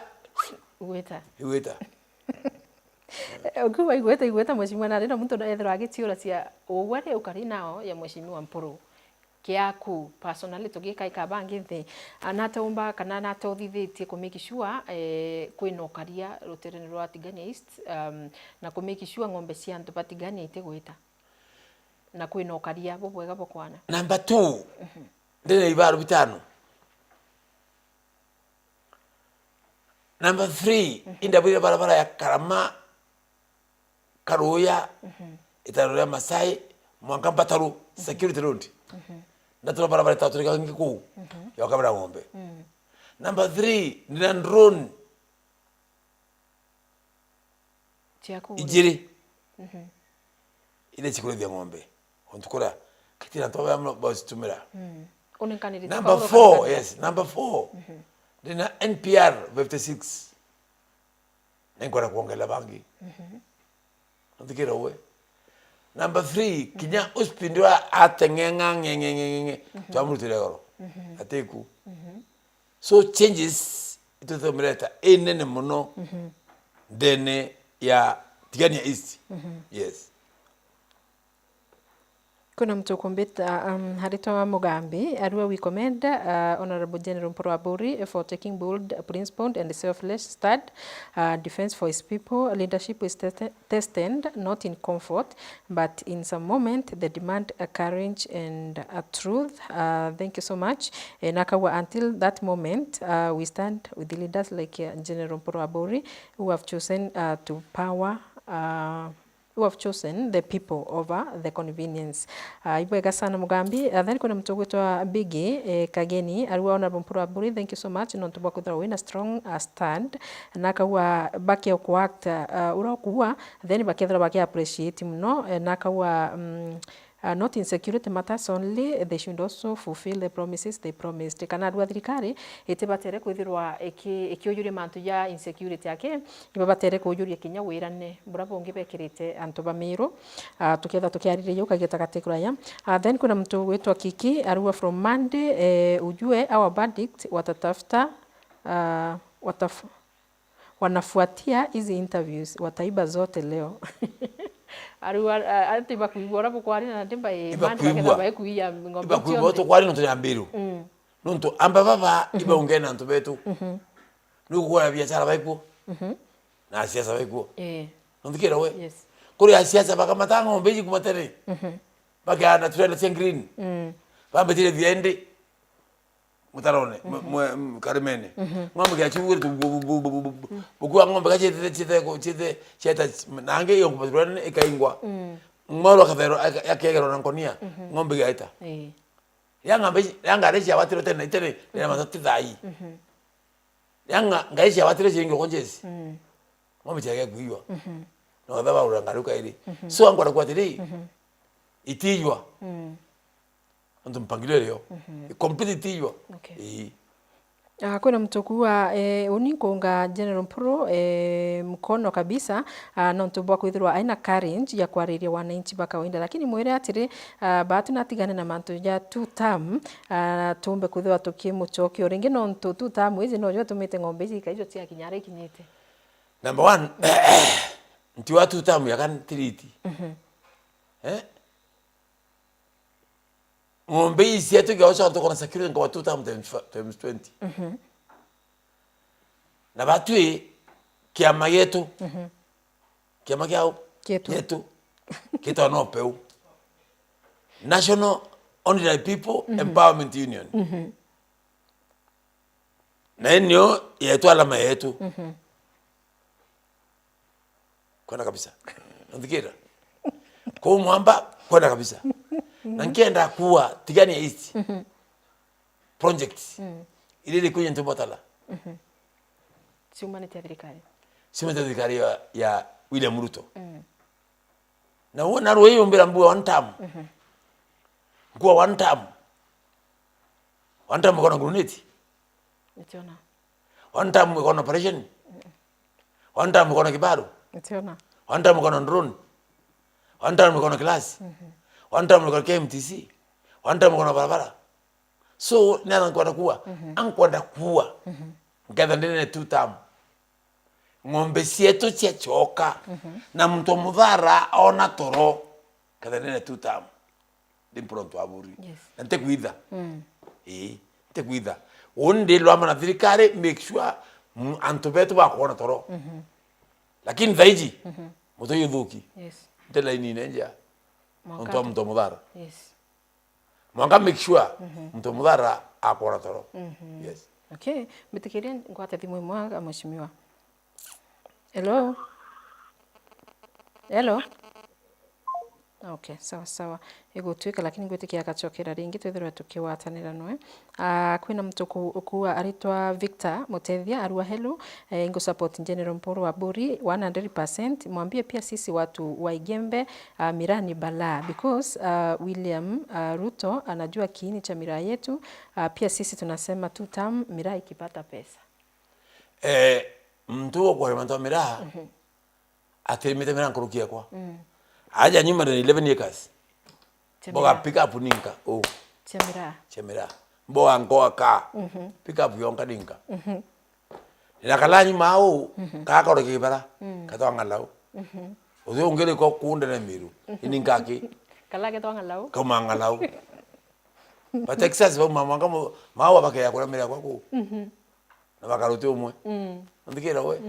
okuwa iweta mheshimiwa na rero muntu ethero agitiura cia ugware ukari nao ya mheshimiwa mpuru kiaku personally tugika ikabangi thi anatomba kana natothithetie ku make sure kwina ukaria ruterene rwa Tigania East na ku make sure ng'ombe cia antu batigania itegwita na kwina ukaria bobwega bokwana number 2 ndene ibaru bitano number 3 indabira barabara ya Karama Karuya itaroya Masai Mwankambataru security road ndatoro barabara tatu ngiko ya kabla ng'ombe Number 3 nina drone ijiri ile chikulithia ng'ombe ontukura kitira toba mno bositumira number 4 yes number 4 nina NPR 56 nengora kuongela bangi ndikira we number 3 kinya uspindwa atengenga ngenge twamurutire goro ateku so changes ito thomreta enene muno dene ya Tigania East yes. Kuna mtu kumbita Harito Mugambi, we commend Honorable General Mporo Aburi for taking bold, principled and selfless stand, defense for his people. Leadership is tested not in comfort, but in some moment the demand a courage and a truth. Thank you so much. Nakawa, until that moment, we stand with the leaders like General Mporo Aburi, who have chosen to power who have chosen the people over the convenience. Ibwega sana Mugambi. Then kuna mtu gwitwa Bigi Kageni ariwa Honorable Mporo Aburi. Thank you so much. No tuba kuthira wina strong stand nakawa baki ya kuact urakuwa then bakethira baki appreciate muno nakawa not in security matters only, they should also fulfill the promises they promised. Kana adwa thirikari itibatere kwithirwa ikiyuria mantu ya insecurity yake ibabatere kuyuria kinya wirane burabo ngibekirite antu bamiru tuketha tukiarire yo kageta katekuraya. Then kuna mtu wetwa Kiki arua from Monday ujue our verdict watatafuta wanafuatia hizi interviews wataiba zote leo. Arua atiba kuibora bukwari na ndimba mandi bakeza baikuia ngombe iba kuibora to kwari nto yambiru nonto amba baba iba ungena nto betu nuko biashara baiku na siasa baiku nondikira we yes kuri siasa baka matango mbeji kumatere baka na trend sen green bamba tire viende mutarone karimene ngombe ya chiwuri tu bugwa ngombe ka chete nange yo kupatrone ekaingwa ngoro kathero yakegero nankonia ngombe gaita yanga rechi abatiro tena itere na matatu thai yanga ngaishi abatiro chingo konjesi ngombe chage kuiwa no daba urangaruka ili so angwa kwa tiri itijwa ndo mpangilio leo competitive okay. Kuna mtoku wa unikonga General Mporo mkono kabisa na ntubwa kwithirwa aina courage ya kwariria wananchi bakawaida lakini mwere atire batu natigane na mantu ya 2 term tumbe kwithirwa tukimuchokio ringi no ntu 2 term izi no jwa tumite ngombe izi kaijo tia kinyare kinyite number 1 nti wa 2 term ya kan triti ngombe isi yetu gaosha tokona security kwa 2 term times 20 na batui kiama yetu kiama kyao yetu kita no peu National Ordinary People Empowerment Union na enyo yetu alama yetu kona kabisa ndikira kwa mwamba kona kabisa na nkienda kuwa Tigania East project ile kuja ntobotala si humanitarian ya William Ruto na wona ro yombera mbuwa one time kwa one time kona grenade nitiona one time kona operation one time kona kibaru nitiona one time kona drone one time kona class one time kona KMTC one time kona barabara so nana kwenda kuwa ankwenda kuwa ngatha ndene 2 term ngombe sietu chechoka na mtu mudhara ona toro katha ndene 2 term dimpronto aburi nte kuitha nte kuitha onde lo amana thirikari make sure antobetu bakona toro lakini dhaiji muto yuthuki nte laini nenja mtu mudhara mwanga make sure mtu mudhara akona toro yes okay mitikiria ngwate thimu imwe mheshimiwa hello Okay, sawa sawa. Igutwika lakini gwitikia agacokera ringi twithirwe tukiwatanira noe. Kwina mtu kuwa aritwa Victor Mutethia Arua Helu ingo support General Mporo wa Buri 100%. Mwambie pia sisi watu wa Igembe mirani bala because William Ruto anajua kiini cha miraa yetu. Pia sisi tunasema tu tam miraa ikipata pesa. Mtu kwa manto miraa atirimite miraa nkurukia kwa. Aja nyuma ni 11 acres. Boga pick up ninka. Oh. Chemira. Boga ngoa ka. Pick up yonka ninka. Nakala nyuma au kaka ro kibara. Kato ngalau. Ozo ngere ko kunde na miru. Ininka ki. Kala ke to ngalau. Ko mangalau. Ba Texas ba mama kama mawa bake ya kula mira kwako. Na bakarote umwe. Ndikira we.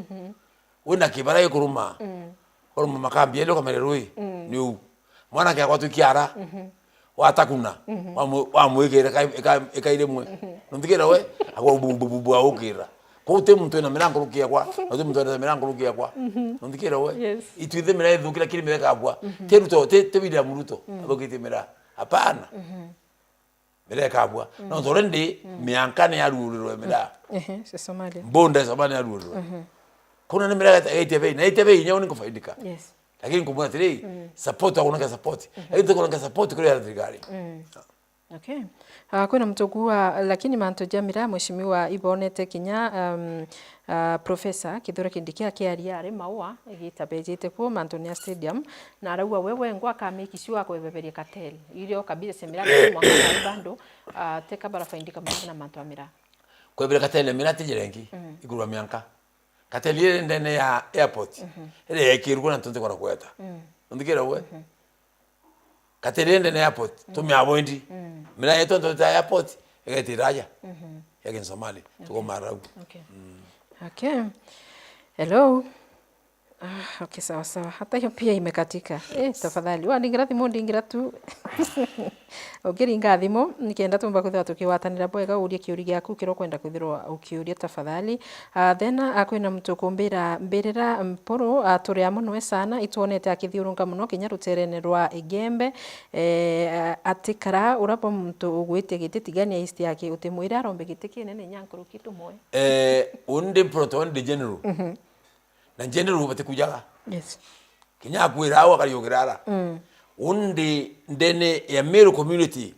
Wenda kibara yikuruma. Oro makambi elo kamere rui niu mwana kya kwatu kiara watakuna wamwegera ekaire mwe ndikira we akwa bubu aukira ko te muntu na mirango rukia kwa no te muntu na mirango rukia kwa ndikira we itwithe mira ithukira kiri mira kabwa te ruto te bidya muruto abogite mira hapana mira kabwa no torende miankane ya ruriro mira se Somalia bonda Somalia ruriro kuna nimera ta ATV na ATV nyawo ni kufaidika yes lakini kumbuka tiri support au unaka support lakini kuna support kwa ya serikali okay kuna mtogua lakini manto jamira mheshimiwa Ibonete Kinya professor Kithure Kindiki akiaria maua gitabejete kwa Mantonia Stadium na arauga wewe ngwa kamikisiwa kwa beberia cartel ilio kabisa semira mwaka bando teka bara faindika na manto amira kwa beberia cartel mira tijerengi igurwa mianka Kateli ndene ya airport. Ile yakirugwa na tonte kwa kweta. Ndikira we. Kateli ndene airport. Tumi abondi. Mira yeto tonte airport. Egeti raja. Yake Somali. Tuko Marabu. Okay. Okay. Hello. Okay, sawa sawa. Hata hiyo pia imekatika. Tafadhali. Ndingira thimo ndingira tu. Ukiringa thimo nikienda tumba kuthira tukiwatanira bwega urie kiuri giaku kiro kwenda kuthirwa ukiuria tafadhali. Then akwina mtu kumbira mbirira Mporo turia muno sana ituonete akithiurunga muno kinya ruterene rwa Igembe atikara urapo mtu ugwite giti tigania isti yake utimwira rombe giti kinene nyankuru kitu moyo. Unde proton de general. Na general bate kujaga. Yes. Kinya kwira awa kali yogirara. Unde ndene ya Meru community.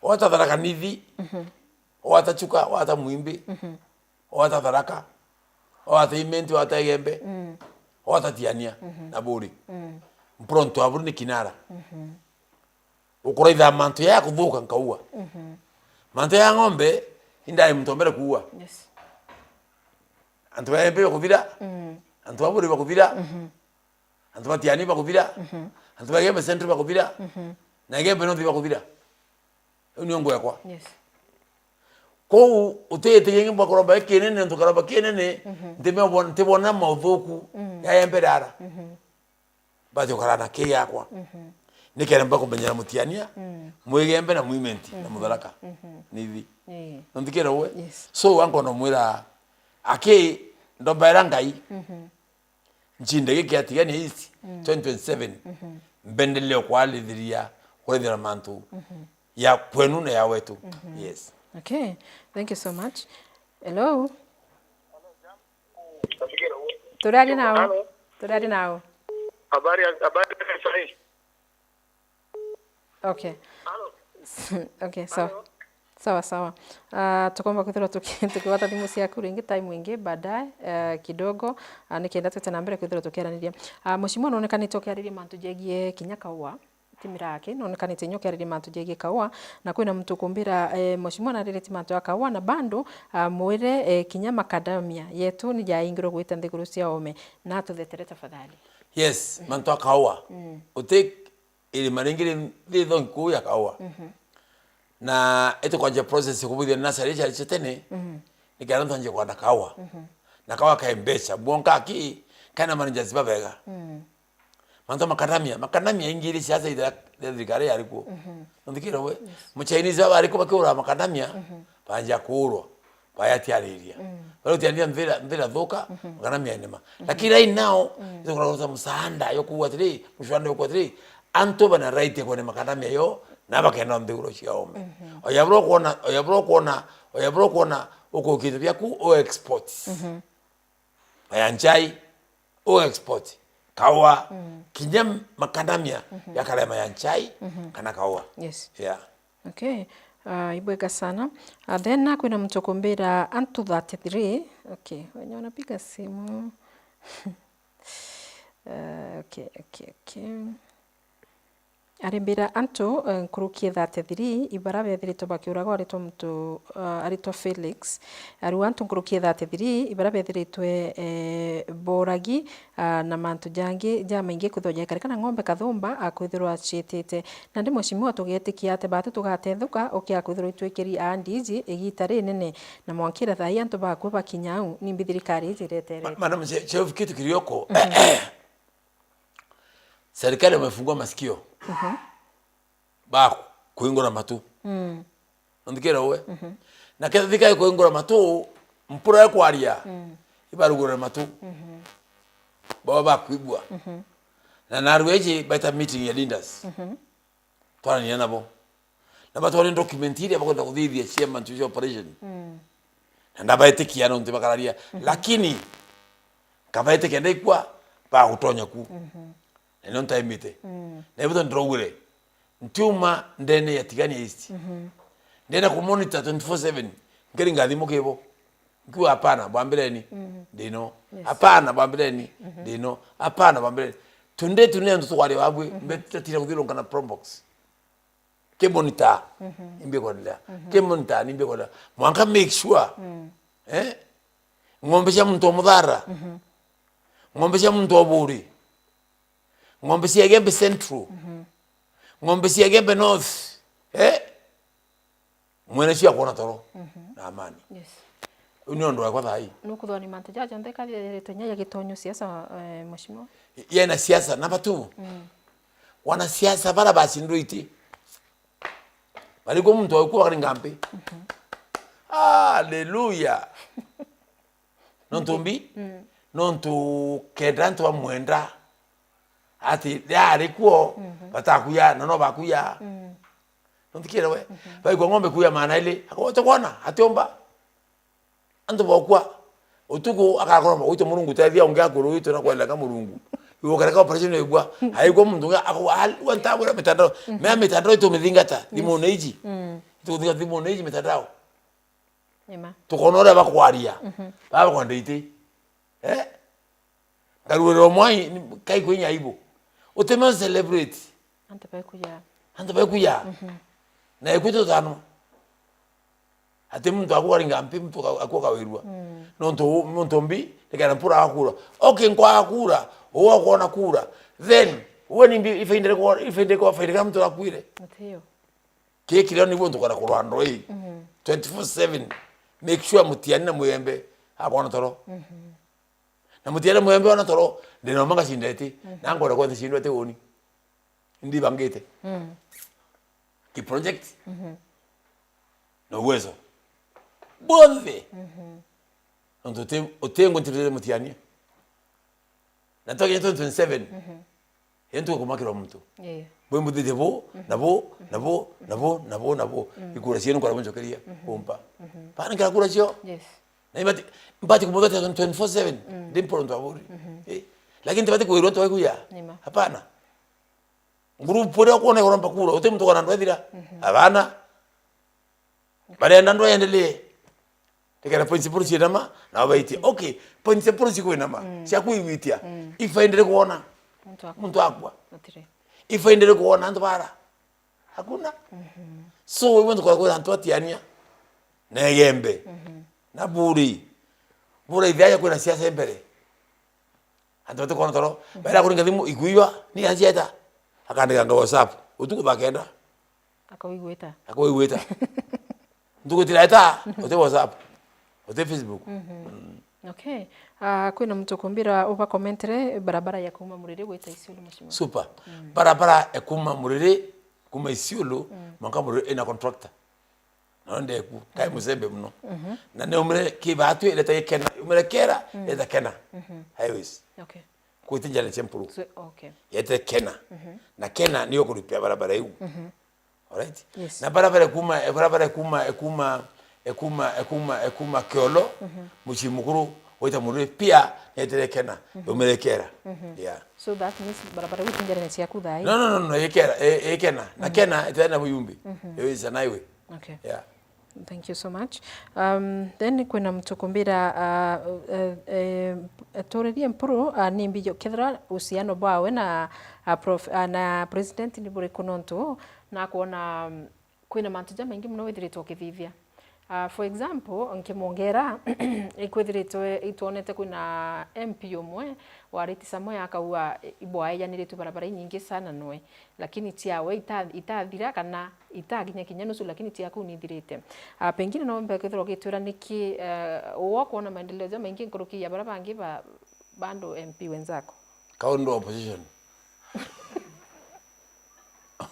Wata tharaka nithi. Wata chuka, wata muimbi. Wata tharaka. Wata imenti, wata Igembe. Wata tiania na Buri. Mpronto aburi ni kinara. Ukuraitha manto ya kuthuka nkaua. Manto ya ng'ombe indai mtombere kuua. Yes. Antu baembe bakuvira antu baburi bakuvira antu batiani bakuvira antu bagembe centre bakuvira na Igembe no bakuvira uniongo yakwa yes ko utete yenge bakoroba kenene antu karaba kenene ndeme bona tebona mavoko ya emberara bajo karana ke yakwa nikere mbako benyana mutiania mwegembe na movement na mudharaka nivi ndikira we so wanko no mwira ake ndo barangai njinde giki atigani hisi 2027 mbendeleo kwa lidhiria kwa lidhira mantu ya kwenu na ya wetu yes okay thank you so much hello turari nao habari sahihi okay okay sawa tukomba kuthira tukiwata thimu ciaku ringi time ingi baadaye kidogo nikienda twetana mbere kuthira tukiaraniria mheshimiwa nonekanite ukiariria mantu jegie kinya kaua timira yake nonekanite nyokiariria mantu jegie kaua na kwina mtu kumbira mheshimiwa naririti mantu ya kaua na bando mwire kinya makadamia yetu ni jaingiro gwita nthiguru cia ome na tuthetere tafadhali yes mantu ya kaua utek ili maringire thithon ku ya kaua na eto kwa process kubudia nasari cha tene ni garanto nje kwa kawa na kawa kaembesha bonka ki kana manager zibabega manto makadamia ingiri siasa ida dirigare yariko ndikira we mu Chinese baba ariko bakura makadamia banja kurwa bayatiariria balo tiania mvira thoka ngana mienema lakini right now izo kuna msaanda yokuwa tiri mshwanda yokuwa tiri anto bana right kwa makadamia yo na bakenda nduro chiome oyabro kuona uko kitu byaku o export bayanchai o export kawa kinyam makadamia yakale mayanchai kana kawa yes yeah okay ibweka sana then kuna mtokombera anto 33 okay wenye wanapiga simu okay arimbira anto nkurukie 33 ibara bethirito bakiurago arito mtu arito Felix ari anto nkurukie 33 ibara bethiritwe boragi na mantu jangi jamaingi kuthoja karikana ng'ombe kathumba akwithirwa acitite na ndi mucimi atugetikia ate batu tugathethuka okia kwithirwa itwikiri andiji igita rinene na mwankira thai anto bakwe bakinyau ni mbithirikari ijiretere madam chef kitu kilioko serikali wamefungua masikio ba kuingora matu ndikira we na ketha thika kuingora matu mpura ya kwaria ibarugura matu baba kuibwa na narweje baita meeting ya leaders twana ni nabo na batwali documentary abakwenda kuthithia chairman to operation na ndabaite kiano ntibakararia lakini kabaite kenda ikwa ba kutonya ku eno ntaimite na ibuto ndrogure ntuma ndene ya tigani east ndena ku monitor 24/7 ngeri ngathimo kebo nkiwa hapana bwambeleni ndino hapana bwambeleni ndino hapana bwambeleni tunde ndo twali wabwe mbetatira kuthiro kana probox ke monitor imbe kodla ke monitor imbe kodla mwanka make sure ngombe cia muntu omudhara ngombe cia muntu oburi ngombe cia gembe central ngombe cia gembe north mwene cia kuona toro na amani yes unio ndo kwa thai nukuthoni mantu jaja ndeka retonya ya gitonyo siasa mheshimiwa yena siasa namba 2 wana siasa bara basindro iti bali ko muntu akuwa kali ngambe haleluya nontumbi nontu kedranto wa mwenda ati yari kuo batakuya no bakuya nontikira we bai kwa ngombe kuya maana ile akawata kuona atiomba ando bokwa utuko akakora uito murungu tathia ongea kuru uito na kwenda kama murungu iwo kareka operation igwa haiko mundu wanta mitandao mea mitandao ito mithingata limoneji ito thingata limoneji mitandao tukonora bakwaria baba kwandite garuero mwai kai kwenye aibu utema celebrate anta baikuya na ikuto tano ate muntu akugari ngampi muntu akuka wirwa nonto mbi lekana pura akura okay nkwa akura owa kuona kura then woni mbi ifendere ko faida mtu akwire athiyo kekira ni bonto kora kurando 24/7 make sure mutiani na muyembe akona toro na mutiani muyembe ona toro ndino manga sindeti nangora kwa thindwa te oni ndi bangete ki project no uwezo bonde ndo otengo ntire mutiani na toke 27 yento kumakira mtu bwe mudide bo nabo ikura sieno kwa mwanzo keria pompa pana kala kura sio yes na ibati kumodota 24/7 ndimpo ndo aburi lakini tabati kuiro to kuya hapana grupo leo kuona yoromba kura utemto kana ndwethira abana bale ndando yaendelee tekera principle chidama na baiti okay principle chiko inama sia kuiwitia ifaendele kuona muntu akwa ifaendele kuona ndo bara hakuna so wewe ndo kwa ndo atiania na yembe na buri ivya kuna siasa mbele ando to kono toro bala kuringa thimu iguiwa ni anjeta akandika nga WhatsApp utuko bakenda akawigweta nduko tirata ote WhatsApp ote Facebook okay kwina mtu kumbira uba commentere barabara ya kuma murire gwita Isiolo mheshimiwa super barabara ya kuma murire kuma Isiolo manga murire ina contractor no ndeku kai muzembe muno na ne umre kibatu ile tayekena umre kera ile kena highways Okay. kutinjale chempuru So, okay. yete kena na kena niyo kulipia barabara hiyo alright Yes. na barabara ekuma kyolo muchimukuru wita muri pia yete kena umre kera yeah. So that means barabara witinjale ni siaku thai. No yekera ekena na kena itana muyumbi is an highway. Okay. Yeah. Thank you so much. Then kwena mtukumbira Torerie Mpuru nimbijo kethra usiano bawe na na president ni bure kunonto na kuona kwena mantuja mengi mno withiritwo kithithia. For example, nkimongera ikwithiritwe itonete kwina MP umwe wariti samwe akaua ibwa yaniritu barabara nyingi sana noe lakini tiawe itathira kana itaginya kinya nusu lakini tiaku nithirite pengine no mbe kithiro gitwira niki kuona maendeleo ja mengi nkuruki ya barabara bangi bando MP wenzako kaundo opposition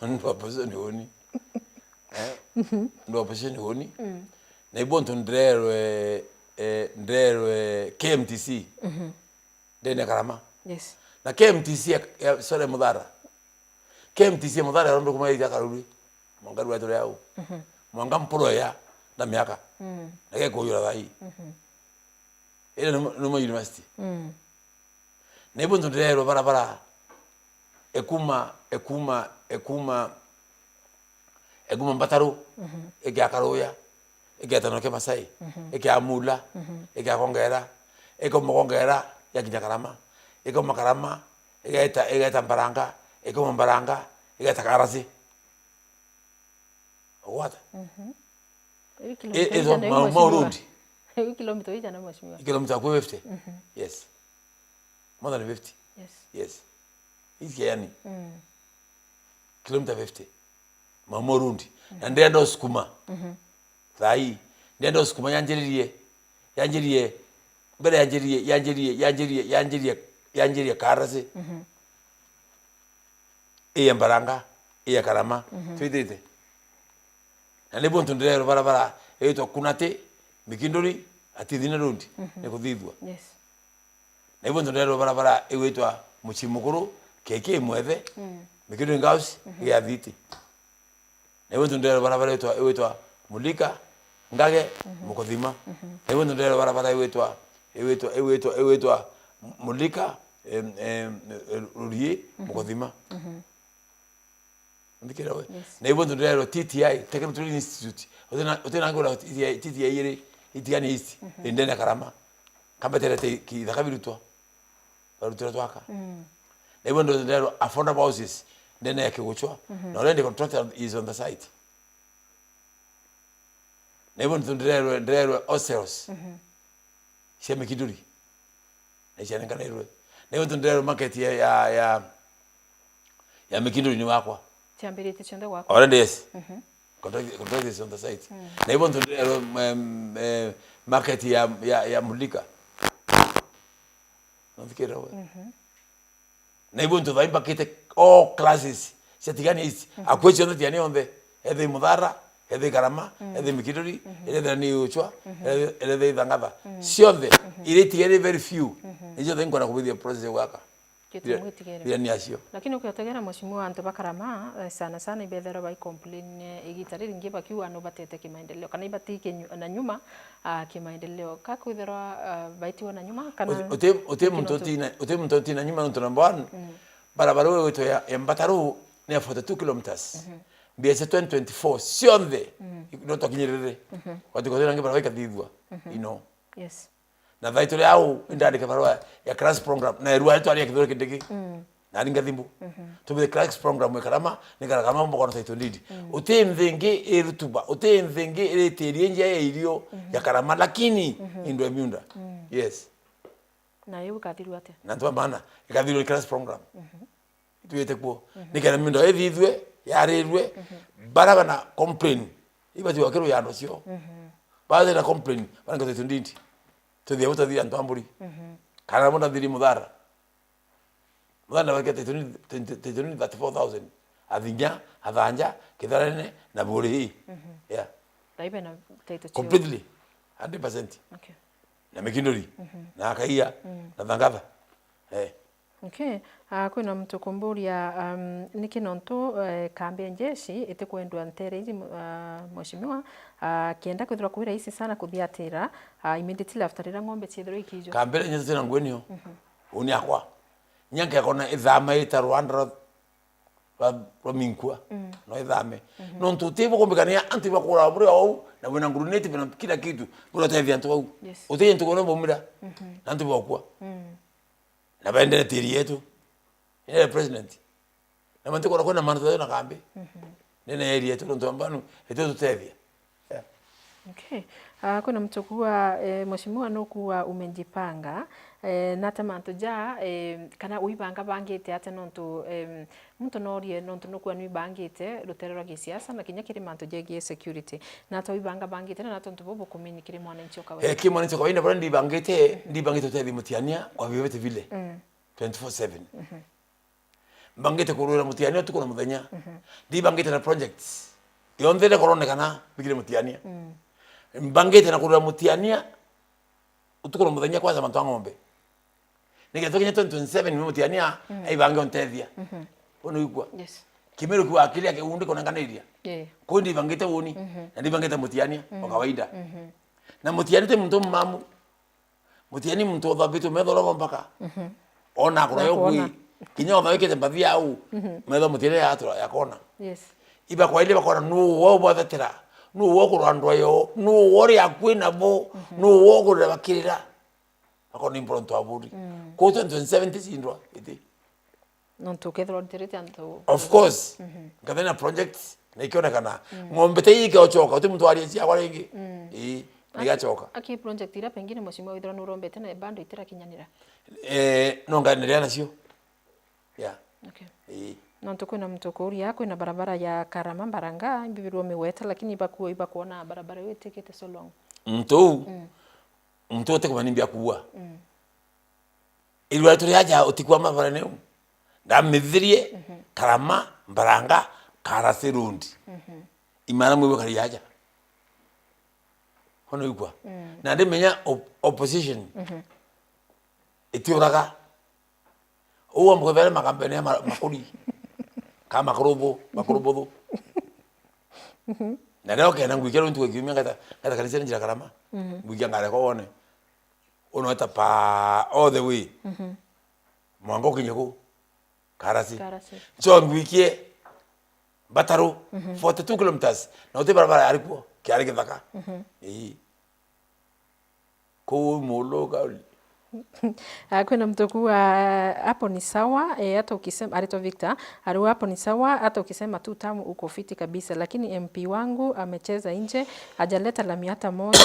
ndo opposition honi ndo opposition honi na ibonto ndrerwe KMTC dene karama yes na KMTC ya sole mudhara KMTC mudhara rondo kuma ya karuri mwangaru wa tole yao mwanga mpuro ya na miaka na ke koyura dai ile no university na ibonto ndrerwe barabara ekuma mbataru ege akaroya ege tanoke Masai ege amula ege akongera ege mokongera ya kinyakarama ege makarama ege mbaranga ege mbaranga ege takarasi what is Maurundi kilomita ija na mheshimiwa kilomita kwa 50 yes more than 50 yes hiki yani kilomita 50 Mamorundi na ndendo sukuma sai ndendo sukuma yanjiriye mbere yanjiriye karase iya mbaranga iya karama twidite na lebo ntundero barabara eto kunate mikindori atithina rundi nikuthithwa yes na lebo ntundero barabara ewetwa muchimukuru keke mwethe mikindori ngausi ya thiti ewe ndero barabara ewetwa mulika ngage mukothima ewe ndero barabara ewetwa mulika rurie mukothima ndikira we na ewe ndero TTI Technical Institute otena ngora TTI yere itiani east endena karama kambatera ki dakabirutwa barutira twaka ewe ndero affordable houses ndene yake kuchwa na already contractor is on the site nebo ndrero oseros sheme kiduri na chana kana irwe nebo ndrero market ya mikinduri ni wakwa chambirite chende wako already yes contractor is on the site nebo ndrero market ya mulika nafikira wewe nebo ndo impakete all classes setigani is akwecho ndo tiani onde ede mudhara ede karama ede mikidori ede ni uchwa ede dangava sionde ile tiere very few hizo dengo na kubidhi process waka bila ni asio lakini ukiyotegera mheshimiwa antu bakarama sana sana ibethero bai complain igitariri ngi bakiwa no batete kimaendeleo kana ibatike na nyuma kimaendeleo kakwithera baitiwa na nyuma kana ote mtoti na nyuma ndo number 1 barabara wewe ya mbataru ni 42 kilometers biese 2024 sionde no tokinyerere watu kwa ngi barabara kadidwa yes na vaitole au ndani barabara ya class program na ruwa yetu ali kidore kideki na ringa thimbu to be the class program wekarama ni karama mbo kwa taito lead ote mvenge erutuba ote mvenge eterie nje ya ilio ya karama lakini ndo miunda yes na yeu kathiru ate na ndo maana ikathiru class program tuyete kwa nikana miunda ethithwe yarirwe baraba na complain ibati wakero ya ndosio baada na complain bana taito ndindi to the outer the Antamburi kana mona diri mudhara wakete tetuni 34,000 adhinya adhanja kidharene na buri hii yeah Raibe na title chio. Completely. 100%. Okay. Na Mikindori. Na Akaia. Na Thangava. Okay. Kwina mtukumburia niki nontu kambi njeshi ite kwendwa ntereji mheshimiwa kienda kwithira kuira isi sana kuthiatira immediately after ira ng'ombe ciethirwo ikijo. Kambi njeshi tena ngwenio. Uni akwa. Nyanke yakona ithama ita Rwanda minkua. No ithame. No ntutivo kumbikania anti bakura bure au na wena nguruneti bina kila kitu. Bura tevia ntu au. Utie ntu kono bomira. Nantu bakwa. Na baendele tiri yetu. Ile president. Na mtu kwa na manzo na kambi. Nene area yetu ndo ambano eto tutevia. Okay. Kuna mtu kuwa mheshimiwa no kuwa umejipanga na tamanto ja kana uibanga bangite ate nontu mtu norie nontu no kuwa nuibangite ruterera gisiasa na kinya kiri manto je security na to uibanga bangite na tontu bobo communicate mwananchi okawe. Mwananchi kawaida bwana ndibangite tethi mutiania kwa vyovyote vile. 24/7. Mbangite kurura mutiania tuko na muthenya. Ndibangite na projects. Yonthele korone kana bigire mutiania. Mbangite na kurura mutiania utuko na muthenya kwanza mantu ng'ombe. Nigetho kinya 2027 mutiania aibange ontethia. Ono igwa. Yes. Kimero kwa akili yake unde kona kanairia. Ko ndibangite woni na ndibangite mutiania kwa kawaida. Na mutiania te muntu mamu. Mutiani muntu othabitu methoro mpaka. Ona kuna yogui kinya othabike mbathia au metho mutiani yatura yakona. Yes. Iba kwa ile bakora no wo bwathatira no wo kurandwa yo no wori akwina bo no wo kurira bakirira akona impronto aburi ko 2070 sindwa iti nontu kethro direct anto of course ngathena projects na ikiona kana ng'ombe te ike ochoka uti mtu ari cia kwa ringi nigachoka aki project ira pengine mheshimiwa withira nurombete na bando itira kinyanira no nganire nacio yeah okay nontu kwina mtukuria kwina barabara ya Karama Mbaranga mbibirwo miweta lakini iba kuona barabara yo itekete so long mtu te kumani mbia kuwa ilwa turi aja utikwa mabara neu ndamithirie Karama Mbaranga Karasirundi imana mwe kari aja hono igwa na ndimenya opposition itiuraga uwa mkwevele makambene makuri kama makurubo na leo kena ngwikero ntu kiumia ngata kanisa njira Karama ngwikia ngare ko one ono ta pa all the way mwango kinyeko karasi so ngwikie Bataru 42 kilometers na uti barabara ariko kiari kithaka ko molo gauli kwina mtuku hapo ni sawa hata ukisema alito Victor aliwa hapo ni sawa hata ukisema tu tamu uko fiti kabisa lakini MP wangu amecheza nje hajaleta lami hata moja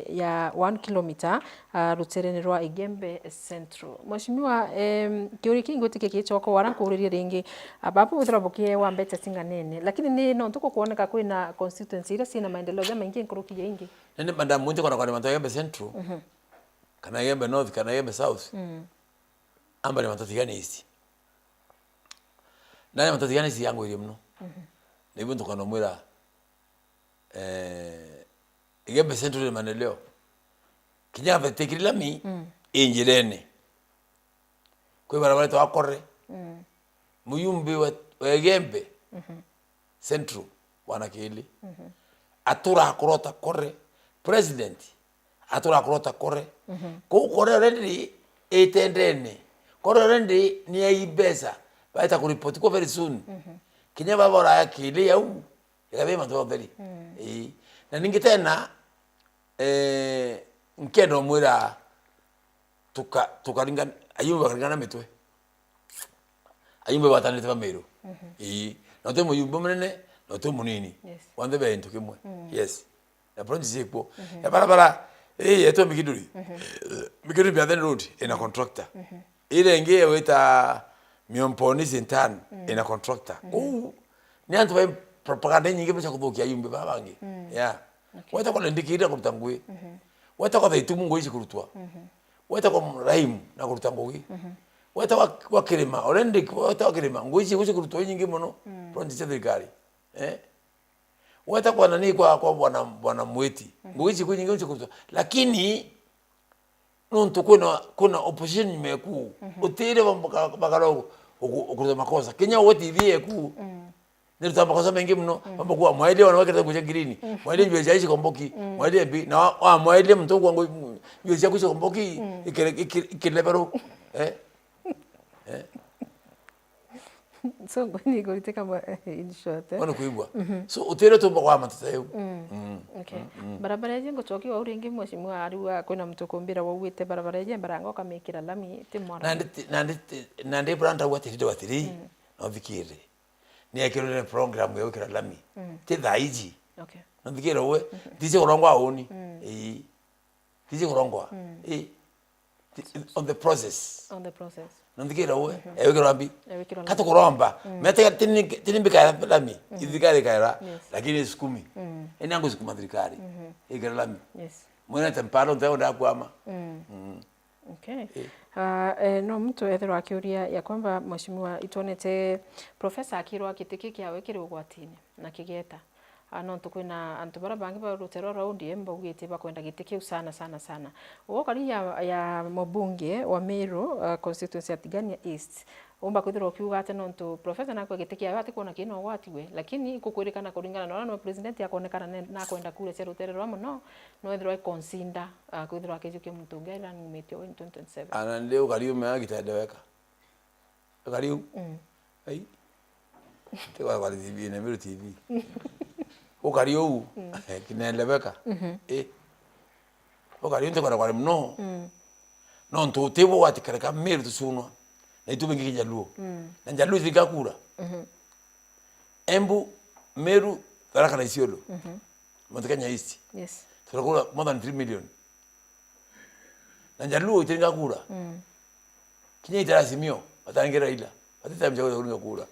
ya 1 kilomita rutereni rwa Igembe Central mheshimiwa kiuri kingo tike kichoko waranko uririe ringi abapo uthrabokie wa mbete singa nene lakini ni no tuko kuoneka kwina constituency ile sina maendeleo ya mengi nkuruki ingi nende banda mwite kwa manto Igembe Central kana Igembe North kana Igembe South amba ni matatigani isi nani matatigani isi yangu ile mno nibu tukano mwira Igembe Central maneleo kinya vetekirila mi injirene kwa barabara to akore muyumbi wa Igembe Central wanakili atura akurota kore president atura akurota kore ko kore rendi etendene kore rendi ni aibesa baita ku report ko very soon kinya babora akili yau yakabe manto very na ningi tena nkendo mwira tukaringa ayumba karingana mitwe ayumba batanete bamero no te muyumba munene no te munini wande bento kimwe yes na project ipo ya barabara eto Mikindori Biathen Road ina contractor ile ngeye weta Miomponi Sintan ina contractor ni antu ba propaganda nyingi becha kuthukia ayumba babangi yeah weta kwa ndikira kurutangwe weta kwa itumu ngoishi kurutwa weta kwa raimu na kurutangwe weta kwa kirima orendi weta kwa kirima ngoishi kurutwa nyingi muno project ya thirikari wata kwa nani kwa bwana mweti ngoichi kwenye ngoichi kuto lakini nonto kuna opposition imeku utire bakalo ukuza makosa Kenya wote hivi ku ndio tamakosa mengi mno mambo kwa mwaide wanaweka kuja green mwaide ndio jaishi komboki mwaide bi na mwaide mtu kwa ndio jaishi komboki ikilebero so ngoni gorite kama in short wana kuibwa so utire to kwa matata yeu okay barabara yenye ngochoki wa uringi mheshimiwa ariwa kwina mtukumbira wawite barabara yenye barango kamikira lami timora nandi branda watiri no vikire ni akirone program ya wikira lami ti thaiji okay no vikire we dije urongwa aoni dije urongwa on the process no vikire we wikira lambi kata kuromba mete tinimbika lami idhikare kaira lakini sikumi eni yangu sikuma dhikari ikira lami yes mwana temparo ndio ndakwama okay no mtu ethero akiuria ya kwamba mheshimiwa itonete professor akirwa akitiki kya wekire ugwatini na kigeta ano tukwina antu bara bangi ba rutero round embo gwite bakwenda gitiki sana ugo kari ya mobunge wa Meru constituency ya Tigania East umba kwithiro kiuga ate nontu professor nakwa gitiki ati kuona kino watiwe lakini kukwirikana kuringana na president yakonekana na kwenda kule cerutere rwa muno no ethiro consider kwithiro akijuke mutunga ila numetio in 2027 ana leo kariu me agitadeweka kariu ai tewa kwa TV na Meru TV ukariu kinelebeka ukariu ntekora kwa mno no ntu tebo watikareka Meru tusunwa na itu bengi Jaluo na Jaluo zikakura Embu Meru Tharaka na Isiolo Mount Kenya East yes turakura more than 3 million na Jaluo itingakura Kenya itarasimio watangera ila watita mchako kuringa kura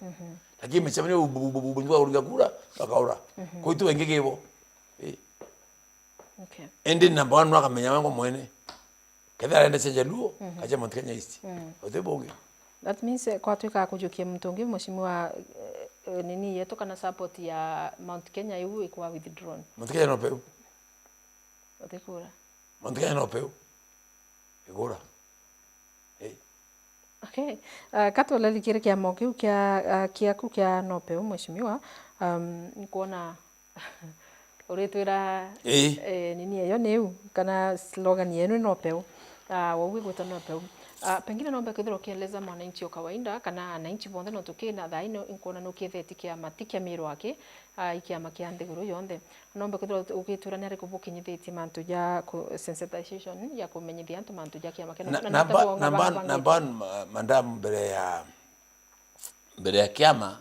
lakini mchamani ubunjwa kuringa kura bakaura ko itu bengi gebo okay ende number 1 wakamenya wango mwene kadhaa enda Jaluo acha Mount Kenya East otebonge. That means kwa tuika kujukia mtungi mheshimiwa nini yetu kana support ya Mount Kenya yu ikuwa withdrawn. Mount Kenya no peu. Otekura. Mount Kenya no peu. Igora. Okay. Kato lali kire kia mokiu kia kukia no peu mheshimiwa nikuona uretwira nini eyo neu kana slogan yenu no peu. Wawe gweta no peu. Pengine naomba kwithiro kieleza mwananchi wa kawaida kana ananchi bonthe no tukina thaino inkona no kiethetikia matikia Meru ake ikiama kia ndiguru yonthe naomba kwithiro ugitura ni ari kubukinyithiti mantu ya sensitization ya kumenyithia antu mantu ya kiama kino namba mandam mbere ya kiama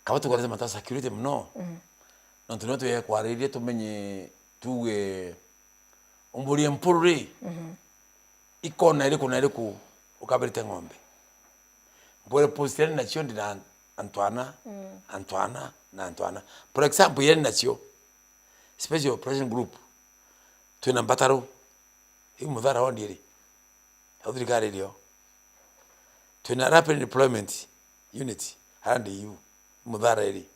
kama tukoleza mata security mno no tunoto ye kwaririe tumenye tuwe umburi mpururi ikona ile kuna ile ku ukabirite ngombe mbore poster na chio ndina Antoine for example yene na chio special operation group tuna mbataro hii mudhara wandiri haudrikari dio tuna rapid deployment unit handi yu mudhara ili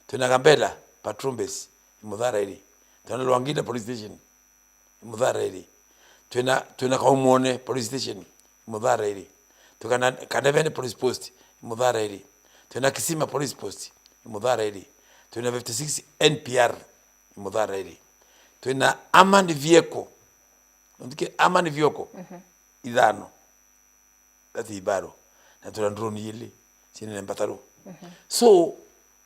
tuna Gambela patrol base mudhara ili tuna Lwangida police station mudhara ili tuna Kaumone police station mudhara ili tukana Kadevene police post mudhara ili tuna Kisima police post mudhara ili tuna 56 NPR mudhara ili tuna armored vehicle ndike armored vehicle idano dati baro na tuna drone yili sine mbataru so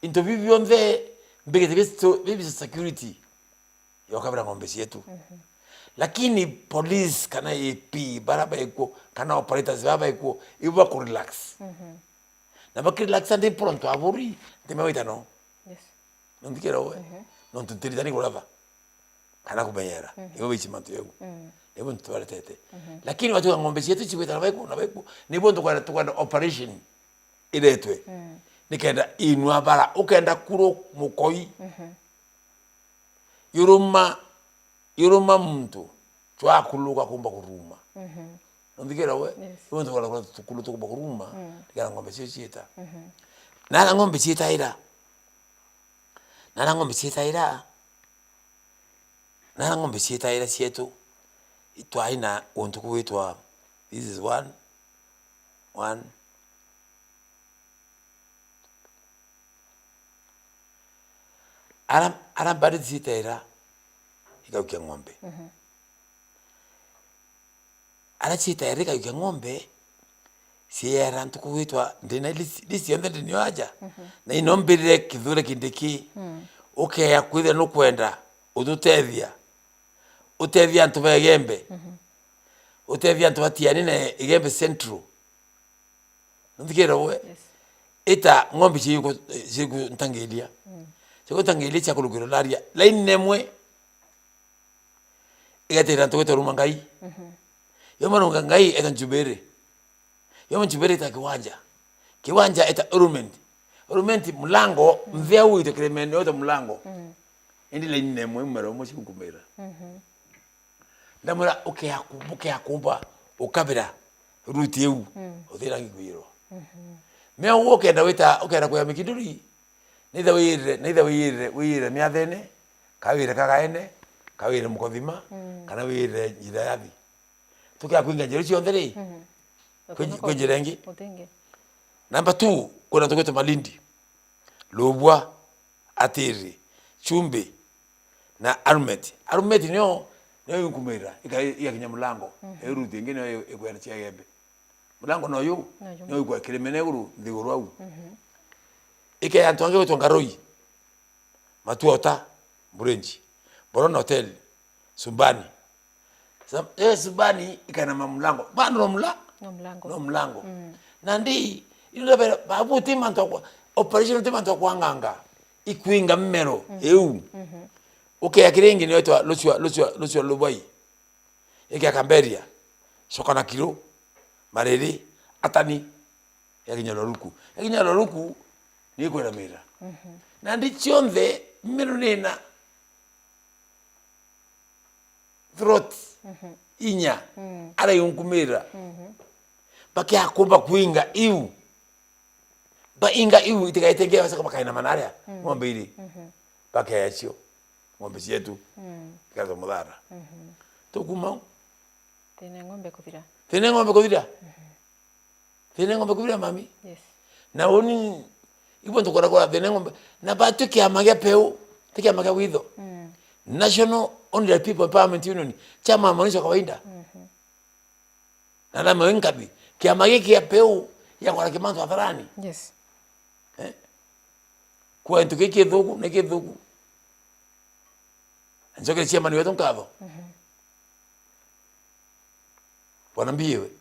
interview on the big security yokabra ngombe yetu lakini police kana EP baraba iko kana operators baba iko iwa ku relax na ba relax ande pronto avuri temawita no yes ndikira we non tuntiritani kulava kana kumenyera iwo bichi mantu yego ebo ntwara tete lakini watu ngombe yetu chibeta na beko nibo tukana operation iletwe nikenda inwa bara ukenda kuro mukoi yuruma mtu twakuluka kumba kuruma ndikira we iwo tukala tukulu tukumba kuruma ndikira ngombe chieta na ngombe chieta ira na ngombe cietaira na ngombe cietaira cietu itwaina untu kuitwa this is one ara bari cietaira ikaukia ngombe ara cietaira ikaukia ngombe siera ntu kuitwa ndina lisi yonde ndini waja na inombirire kithure kindiki ukeya kwithira nukwenda ututethia utethia ntu ba Igembe utethia ntu batiani na Igembe Central nthikira we ita ngombe ciku ntangilia ciku ntangilia cia kulugiro laria line nemwe igatira ntu kwitwa Rumangai yoma Rumangai eta Njubere yoma Njubere eta kiwanja eta Orumenti mlango mvya uite Kilemene yote mlango indi line nemwe mmero mo cikumira ndamura ukiakumba ukabira ruti eu uthira ngigwiro me ukenda wita ukenda kwa mikiduri neither wire miathene kawire kagaene kawire mukothima kana wire njira yathi tukia kwinga njira cio thiri kwinjira ngi number 2 kuna tukwete Malindi Lobwa Atiri Chumbi na Arumeti nyo yukumira iya kinya mlango eruti ngine ekwera cia Igembe mlango no yu no kwa Kilemene guru ndiguru au ike antu ange wetwa Ngaroi Matuota Burenji Boron Hotel Sumbani Sumbani ikana mlango bano no mlango na ndi ino babu timanto kwa operation timanto kwa nganga ikuinga mmero eu ukiakiringi ni wetwa Lucio Lubai ike Kamberia Sokana Kiro Mareri Atani yakinya Loruku ni kwera mira na ndi cionthe mmero nina throat inya ara yunkumira bakia kumba kuinga iu ba inga iu itikaitengea saka bakaina manaria ngombe ili bakia yacio ngombe cietu kaza mudhara tukuma tene ngombe kuthira tene ngombe kuthira mami yes na oni ibo tukora kwa tene ngombe na batu kia magia peu tikia magia witho National Only People Empowerment Union chama maonisho kawaida na lama wengabi kia magia kia peu ya kwa kimanto atharani yes kwa ntu kike thuku neke thuku njoke chama ni wetu nkatho bwana mbiwe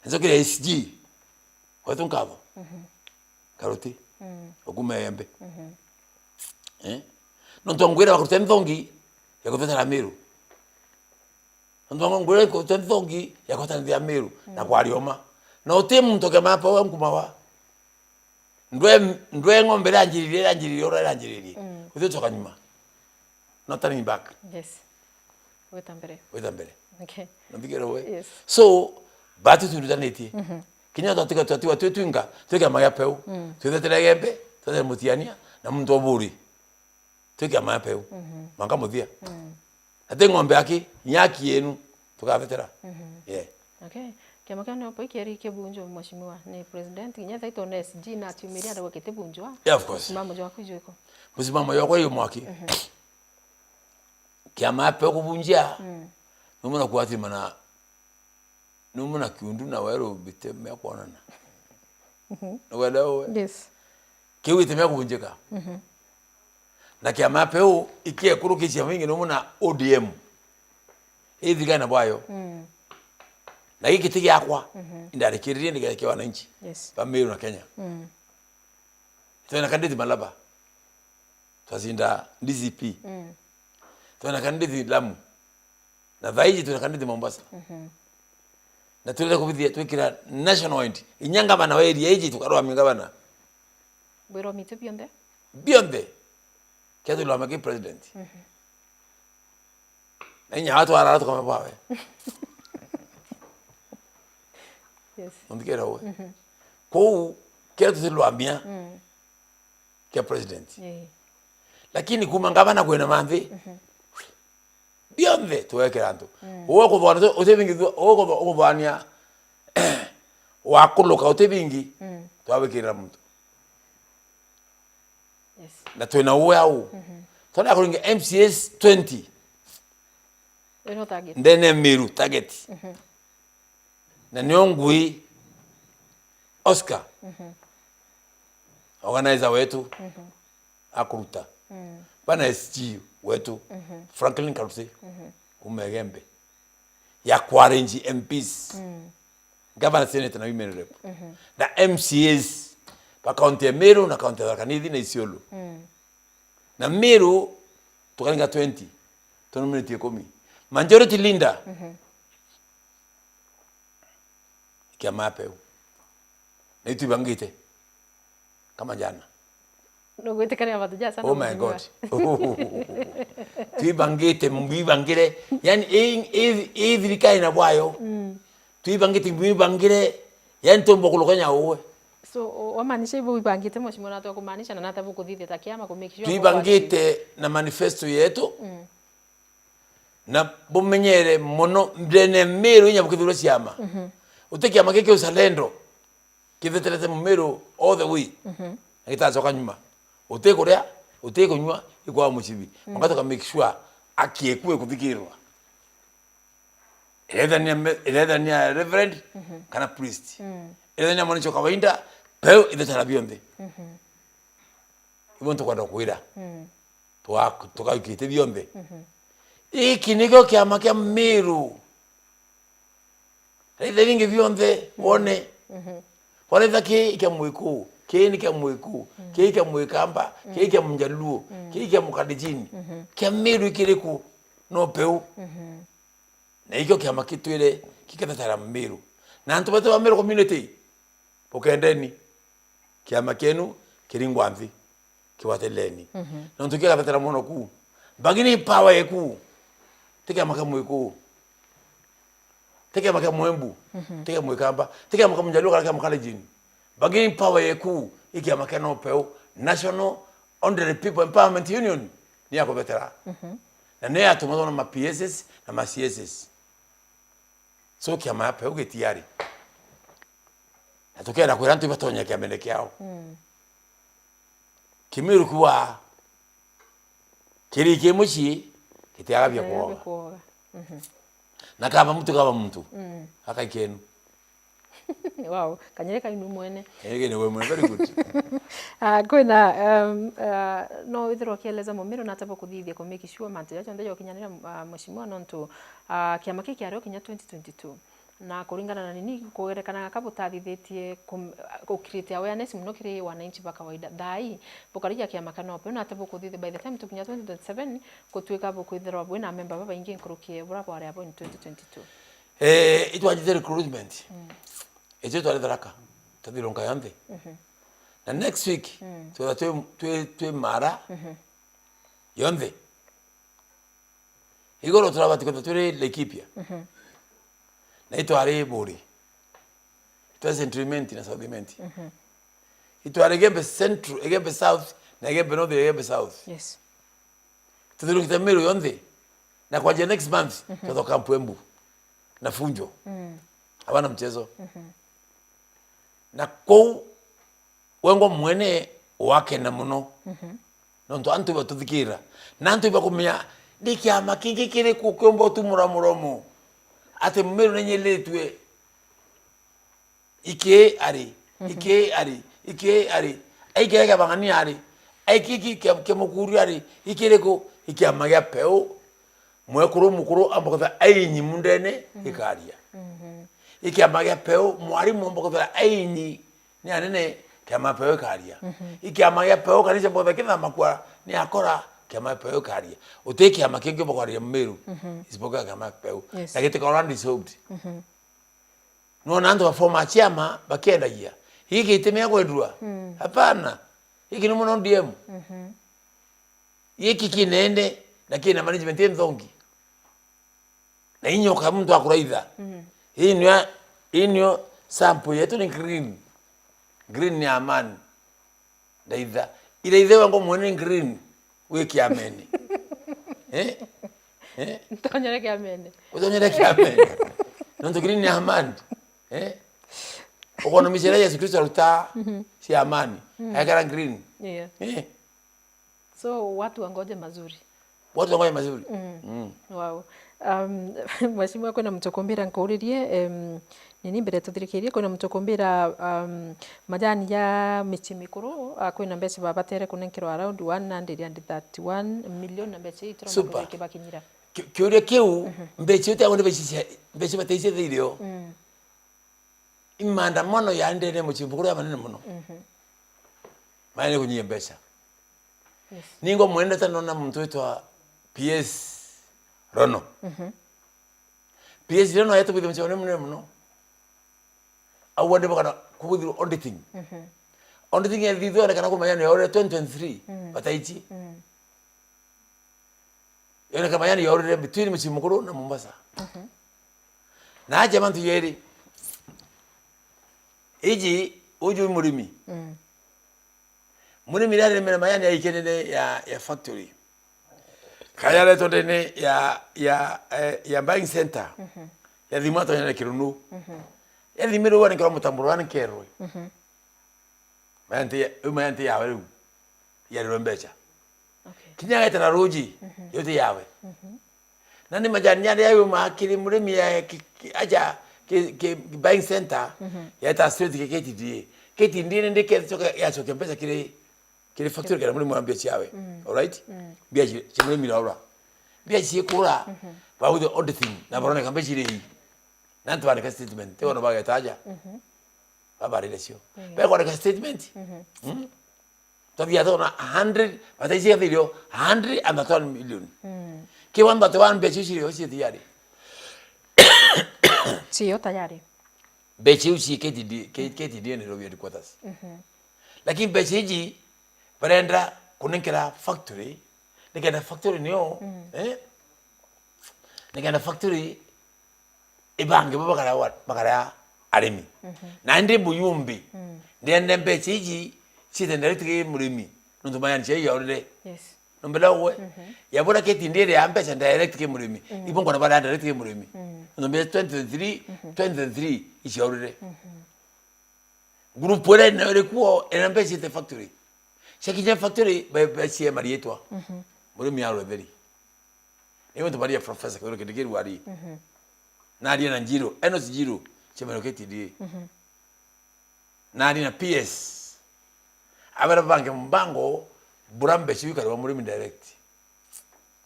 njoke SG wetu nkatho karoti okumeyembe nontongwira bakuruta nthongi ya kutheta Meru nontongwira kuruta nthongi ya kutheta Meru na kwa Rioma na utimu ntoke mapa wa nkumawa ndwe ngombe ranjiririe ora ranjiririe uthoka nyuma not turning back yes wetambere okay nthikira we yes so batu turutaniti kinya twatiwa twinga twika magia peu twethetera Igembe twethetera Mutiania na muntu oburi twika magia peu manga muthia ate ngombe aki nyaki yenu tukathetera yeah okay kiama kana po ikeri kebunjo mheshimiwa ni president nyatha ito na SG na tumiria ndo kitebunjwa yeah of course mama jo akujiko msimamo yako hiyo mwaki kiama peu kubunjia numuna kuati mana numuna kiundu na wero biteme kuonana wadawe yes kiwi temea kubunjika na kiama peu ikie kurukichia wingi numuna ODM hivi gana bwayo na hiki tiki yakwa indarikirie ndigerekewa wananchi yes ba Meru na Kenya tuna kandidi Malaba twazinda DCP tuna kandidi Lamu na vaiji tuna kandidi Mombasa na tuleta kubithia twikira national end inyanga bana wa area iji tukarwa mingabana bwero mite bionde kiatu lo amaki president na nya watu arara tukome bawe yes ndikera we ko kiatu lo amia kia president lakini kuma ngavana kwena manthi bionthe tuweke antu uwe kuthwana utevingi uwe kuthwania wakuluka utevingi twawikira muntu Yes. na twina uwe au tona kuringa MCS 20 Eno target. ndene miru target na niongui Oscar organizer wetu akuruta bana SG wetu Franklin Karusi kumegembe ya quarange MPs governor senator na women rep na MCS pa county ya Meru na county ya Kanithi na Isiolo na Meru tukalinga 20 tonominate 10 majority linda kia mapeu na itu bangite kama jana. No gwitikania abatuja sana. Oh my God. Tuibangite mbibangire yani thirikari na bwayo tuibangite mbibangire yani tombo kulokanya uwe. So wamanisha ibo ibangite mheshimiwa na kumaanisha na nata buku dhidi ya kiama ku make sure tuibangite na manifesto yetu na bumenyere mono ndene Meru nya bukithuro ciama uteki amakeke usalendo kitheterete Meru all the way ngitacoka nyuma utekuria utekunywa ikwa mucibi mangatoka make sure akiekue kuthikirwa Elethania reverend kana priest Elethania monicho kawaida peo ithetara bionde ibonto kwenda kuira tukakite bionde iki niko kiama kia Meru Reithingi bionde wone wale thaki kia mwiku kini kia mwiku kini kia mwikamba kini kia mjaluo kini kia mukadijini kia Meru ikiriku no peu na ikyo kiama kitwire kikathatara Meru na antu batu ba Meru community pokandeni kiama kenu kiringwa mvi kiwateleni na ntu kikathatara mono ku bagini power yeku teke amaka mwiku teke amaka mwembu teke mwikamba teke amaka mjaluo kala mukadijini bagini power yeku iki amaka no peu National Honorary People Empowerment Union ni yako vetera na ne atumazo na PSS na ma CSS so kiama ya peu getiari atokera kwira ntu batonya kiamene kiao Kimiru kuwa kiri kimuchi kitiaga bya kuoga na kama mtu akaikenu wow kanyereka inu mwene ege ni we mwene very good kwina no ithiro kieleza Meru na tabo kuthithia ku make sure mantu yacho ndeyo kinyanira mheshimiwa nontu kiama kiki ario kinya 2022 na kuringana na nini kugerekana kabutathithitie ku create awareness muno kiri wananchi ba kawaida thai bukarija kiama kana pe na tabo kuthithia by the time tukinya 2027 kutwika bukwithirwa bwina member baba ingi nkurukie burapo ari abo in 2022 it was the recruitment ejo twale daraka tadilonga yande na next week twe mara yonde igoro turabati ko ture lekipia na ito are bori ito centriment na southment ito are gembe central gembe south na gembe north gembe south yes tuduru kitamero yonde na kwa next month tutoka Mpwembu na Funjo abana mchezo na ko wengo mwene wake na muno nonto antu batuthikira nantu bakumya ndikiama kingi kire kukombo tumuramuromo ate Meru nenyeletwe ike ari aike ga bangani ari aike kemukuru ari ikireko ikiama ya peu mwekuru mukuru ambokotha ainyi mundene ikaria ikiama ya peu mwalimu ambokotha ainyi ni anene kama peu ikaria ikiama ya peu kanisa mbokotha kitha makwa ni akora kama peu ikaria uteki ama kingi bokwaria Meru isipoka kama peu lakini korandi sobt no nando forma chama bakenda ya hiki itemea kwendwa hapana hiki ni muno DM hiki kinende na kina management nthongi na inyo kama mtu akuraitha inyo sample yetu ni green ni amani daitha ile idhe wango mwene green wiki ameni Ntonyere kiamene. Utonyere kiameni. Nonto green ni amani. Ukono misera Yesu Kristo aluta si amani. Haikara green. Yeah. So watu wangoje mazuri. Watu wangoje mazuri. Wow. Mheshimiwa kwena mtokombera nkauririe nini mbere tuthirikirie kwena mtokombera majani ya michi mikuru kwena mbeca babatere kunenkirwa around 131 million na mbeca itoro kibakinyira. Kiuria kiu mbeca yote abone mbeca bateise thirio. Imanda mono ya ndene muchimbukuru ya manene muno. Maana kunyie mbeca. Yes. Ningo mwenda tanona mtu wetwa PS Rono. PS Rono yetu bidhe mchone mune muno. Awande bakana kubudiru auditing. Auditing ya dhidho na kana kumayani ya ore 2023 bataichi. Yone kamayani ya ore between mchimukuru na Mombasa. Na aje mantu yeri. Iji uju murimi. Murimi dare mena mayani ya ikenene ya factory. Kaya le tondene ya buying center. Ya dimato ya kirunu. Ya dimiro wana kwa mutamburo wana kero. Mayante yawe. Ya rombecha. Okay. Kinyaga tena roji yote yawe. Nani majani yale yawe makili murimi ya aja ke buying center ya ta street ke KTDA. KTDA ndike ya choke pesa kile factory kana murimi mwambia chiawe. All right? Biaji chimurimi laura. Biaji kura ba with the auditing na barone kambe chile. Nantu wana statement. Tewa no baga taja. Baba relation. Ba kwa statement. Todavía dona 100, bataisi ya video 112 million. Ke wanda te wan bechi sio si tayari. Sio tayari. Bechi usi KTD ni Nairobi headquarters. Lakini bechi ji barenda kunenkera factory. Nikenda factory niyo nikenda factory ibange bakara arimi. Na ndi buyumbi. Ndiende bechi ji site ndaliti murimi ndo mayani che ya ore. Yes. Nombela we ya bora ke tindire ya mpesa direct ke murimi ibongo na bala direct ke murimi ndo be 23 ishi ore. Group ore na ore kuo ena mpesa te factory shakija factory ba sie marietwa murimi ya ore ewe to baria professor ko ke digiri wari na ali na njiro eno sijiro chemero ke tindire na ali na PS abara bange mbango burambe chiwika wa murimi direct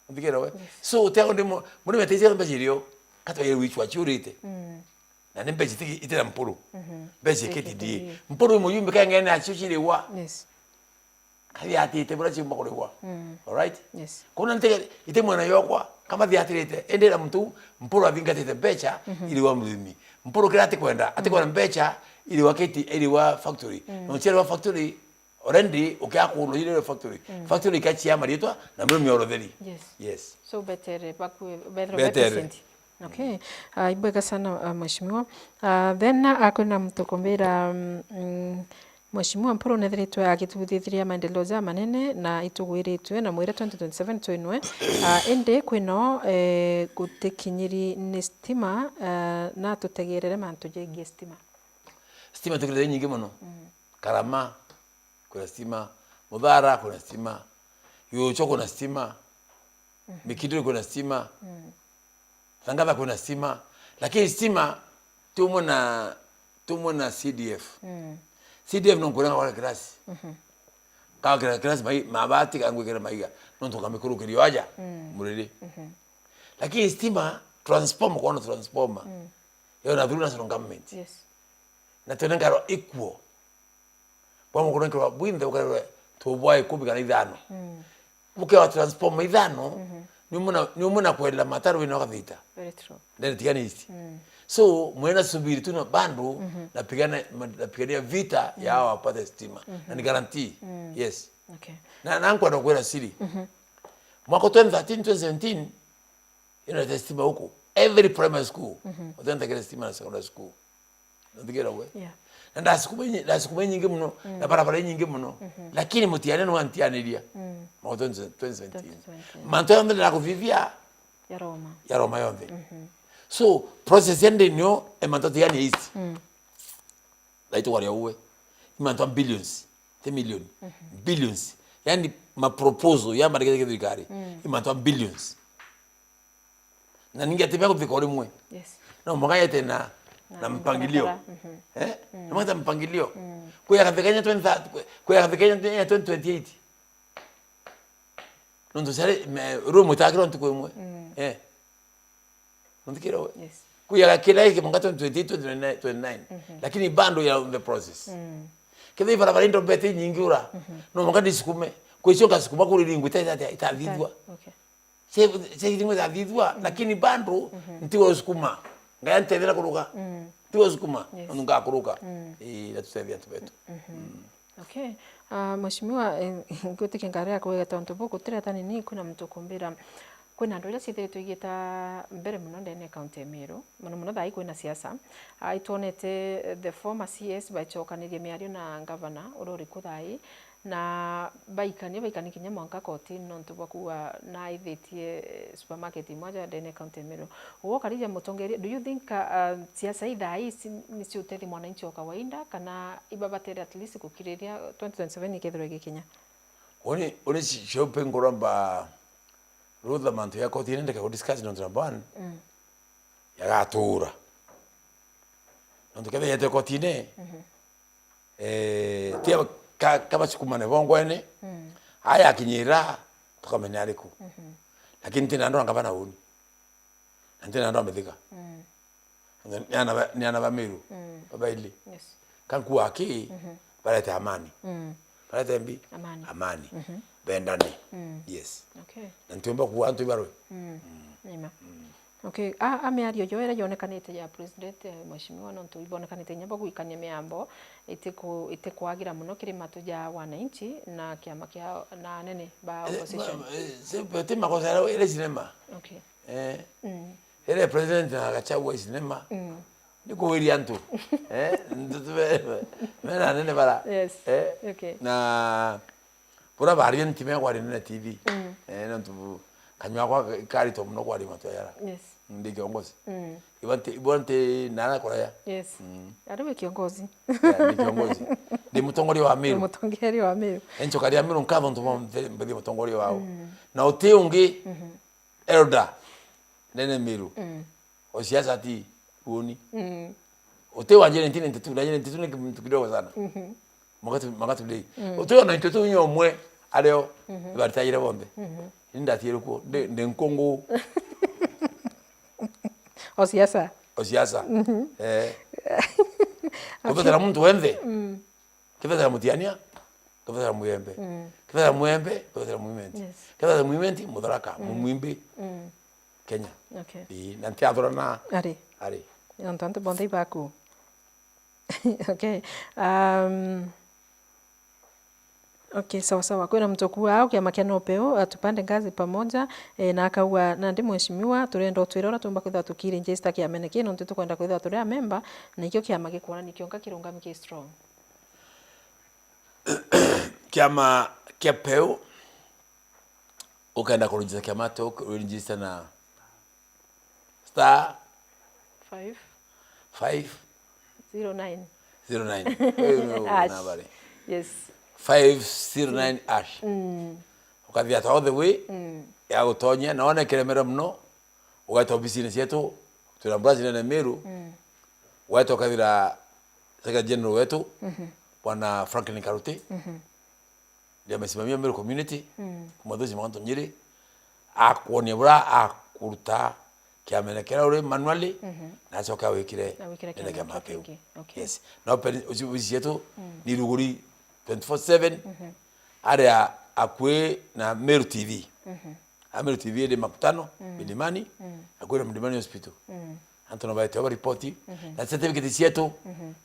ndikera we so utego ndimo murimi ateze mbajirio kato ye wichwa churite na nembe chitiki itera mpuru beje KTD mpuru muyumbe kange na chichire wa Yes. kali atite bura chimba kore wa all right Yes. kuna ntege ite mwana yokwa kama thiatirite endera mtu mpuru avingatite becha ili wa murimi mpuru kirate kwenda atikwa becha ili wa ili wa factory no chere wa factory already ukiakuno ile factory factory kachia marietwa na mimi orodheri. Yes. So better better. Okay. Ibwega sana mheshimiwa. Then akona mtokombera mheshimiwa mporo nethiritwe agituthithiria maendeleo za manene na itugwiritwe na mwire 2027 twinwe ende kwino gutikinyiri ni stima na tutegerere mantu jengi stima tugerere nyingi muno Karama kuna stima, Mudhara kuna stima, Yocho kuna stima, Mikidiri kuna stima, Tangava kuna stima, lakini stima tumo na CDF. CDF nongkuna wala klasi. Kawa klasi mabati kangwe kera maiga, nontoka mikuru kiriwaja muridi. Lakini stima transformer kwa transformer. Yo na dhuru national government. Yes. Na tunengaro equal. Kwa mkono kwa bwinde ukare tobwaye kubika ithano. Mukewa transform ithano ni muna kwenda mataro wino kathita. Very true. Ndio tiganisi. So mwena subiri tuna bandu napigania vita ya hawa wapate stima. Na ni guarantee. Yes. Okay. Na nankwa ndo kwenda siri. Mwaka 2013 2017 ina stima huko. Every primary school. Utenda kile stima na secondary school. Ndio we. Yeah. na ndasukuma nyingi muno na barabara nyingi muno lakini mutiane no antianiria mo 2017 manto yonde na kuvivia ya Roma yonde so process yende nyo e manto tiani east laito wale uwe manto billions 10 million billions yani ma proposal ya marikete kidikari manto billions na ningi atibia kuvikore mwe na mwangaye tena na mpangilio na mwata mpangilio kwa kafikanya 2028 ndo sare room utakiro ntukwe ndikiro kwa kila hiki mwaka 2028 29 lakini bando ya the process kile barabara ndo beti nyingi ura no mwaka disikume kwa hiyo kasukuma kuri ringu itavidwa se ringu itavidwa lakini bando ntiwo sukuma ngaya ntendera kuruka tiwo sukuma nunga kuruka ila tusevia tubetu okay mheshimiwa ngote kingarea kwa tonto boko tireta nini kuna mtu kumbira kwina ndoira cithiritwo igita mbere muno ndene county Meru muno thai kwina siasa aitonete the former CS bachokanirie miario na governor urori kuthai na baikani kinya mwanka koti nontu bakuwa na ithitie supermarket moja ndene county Meru uwo karija mutongeri do you think siasa ithai ni ciutethi mwananchi wa kawaida kana ibabatere at least kukiriria 2027 ikethiro gikinya oni shope ngoramba Rutha mantu ya koti nende ka discuss no traban ya gatura no tukebe yete koti ne tia kama sikumane bongwene aya kinyira tukamenya ariku lakini tena ndo ngabana uni tena ndo amethika ni ana Meru baba ili kanku aki baleta amani baleta mbi amani bendane yes okay na ntumba ku antu barwe nima okay ameario yoera yonekanite ya president mheshimiwa no tuibonekanite nyamba guikania miambo itekwagira muno kirima tuja wananchi na kiama kia na nene ba opposition c'est tema cosa ile cinema okay ile president akachagua cinema niko wili antu ndutube mena nene bara yes okay na pura bari ntime kwa nene TV na ntu kanywa kwa kari to muno kwa lima to yara yes ndi kiongozi ibonte nana kwa ya yes ariwe kiongozi ndi kiongozi ndi mutongori wa Meru mutongeri wa Meru encho kari ya Meru nkavo ntuma mbedi mutongori wao na uteungi elder nene Meru o siasa ti uoni utewa jene ntine ntitu na jene ntitu ni mtu kidogo sana magatu dei utewa na ntitu nyomwe aleo baritaire bombe nda tieruko de nkongo o siasa kwa mtu wende kifedha mutiania kifedha muyembe kifedha muyembe kifedha movement kifedha movement mudaraka mumwimbe Kenya okay na teatro na ari entanto bonde baku okay okay sawa kwena mtoku wao kiama kia nopeo atupande ngazi pamoja na akaua na ndi mheshimiwa turenda twirora tumba kwitha tukiri njesta kia meneke no ntitu kwenda kwitha turia member na ikyo kiama gikuona nikyo ngakirunga miki strong kiama kia peo ukaenda kurunjiza kiama to kurunjiza na star 509 nabari yes 509 ash ukathia all the way ya utonya naona kiremera mno ugaita business yetu tunambrazi na Meru watu kadira saka general wetu bwana Franklin Karuti ndio amesimamia Meru community kumadhozi mwanto nyiri akuonia bra akuruta kiamenekera ule manually na soka wikire ile kama peo yes na uzi yetu ni ruguri 24/7 area akwe na Meru TV Meru TV ile makutano Milimani akwe na Milimani hospital Antono baite wa ripoti na certificate yetu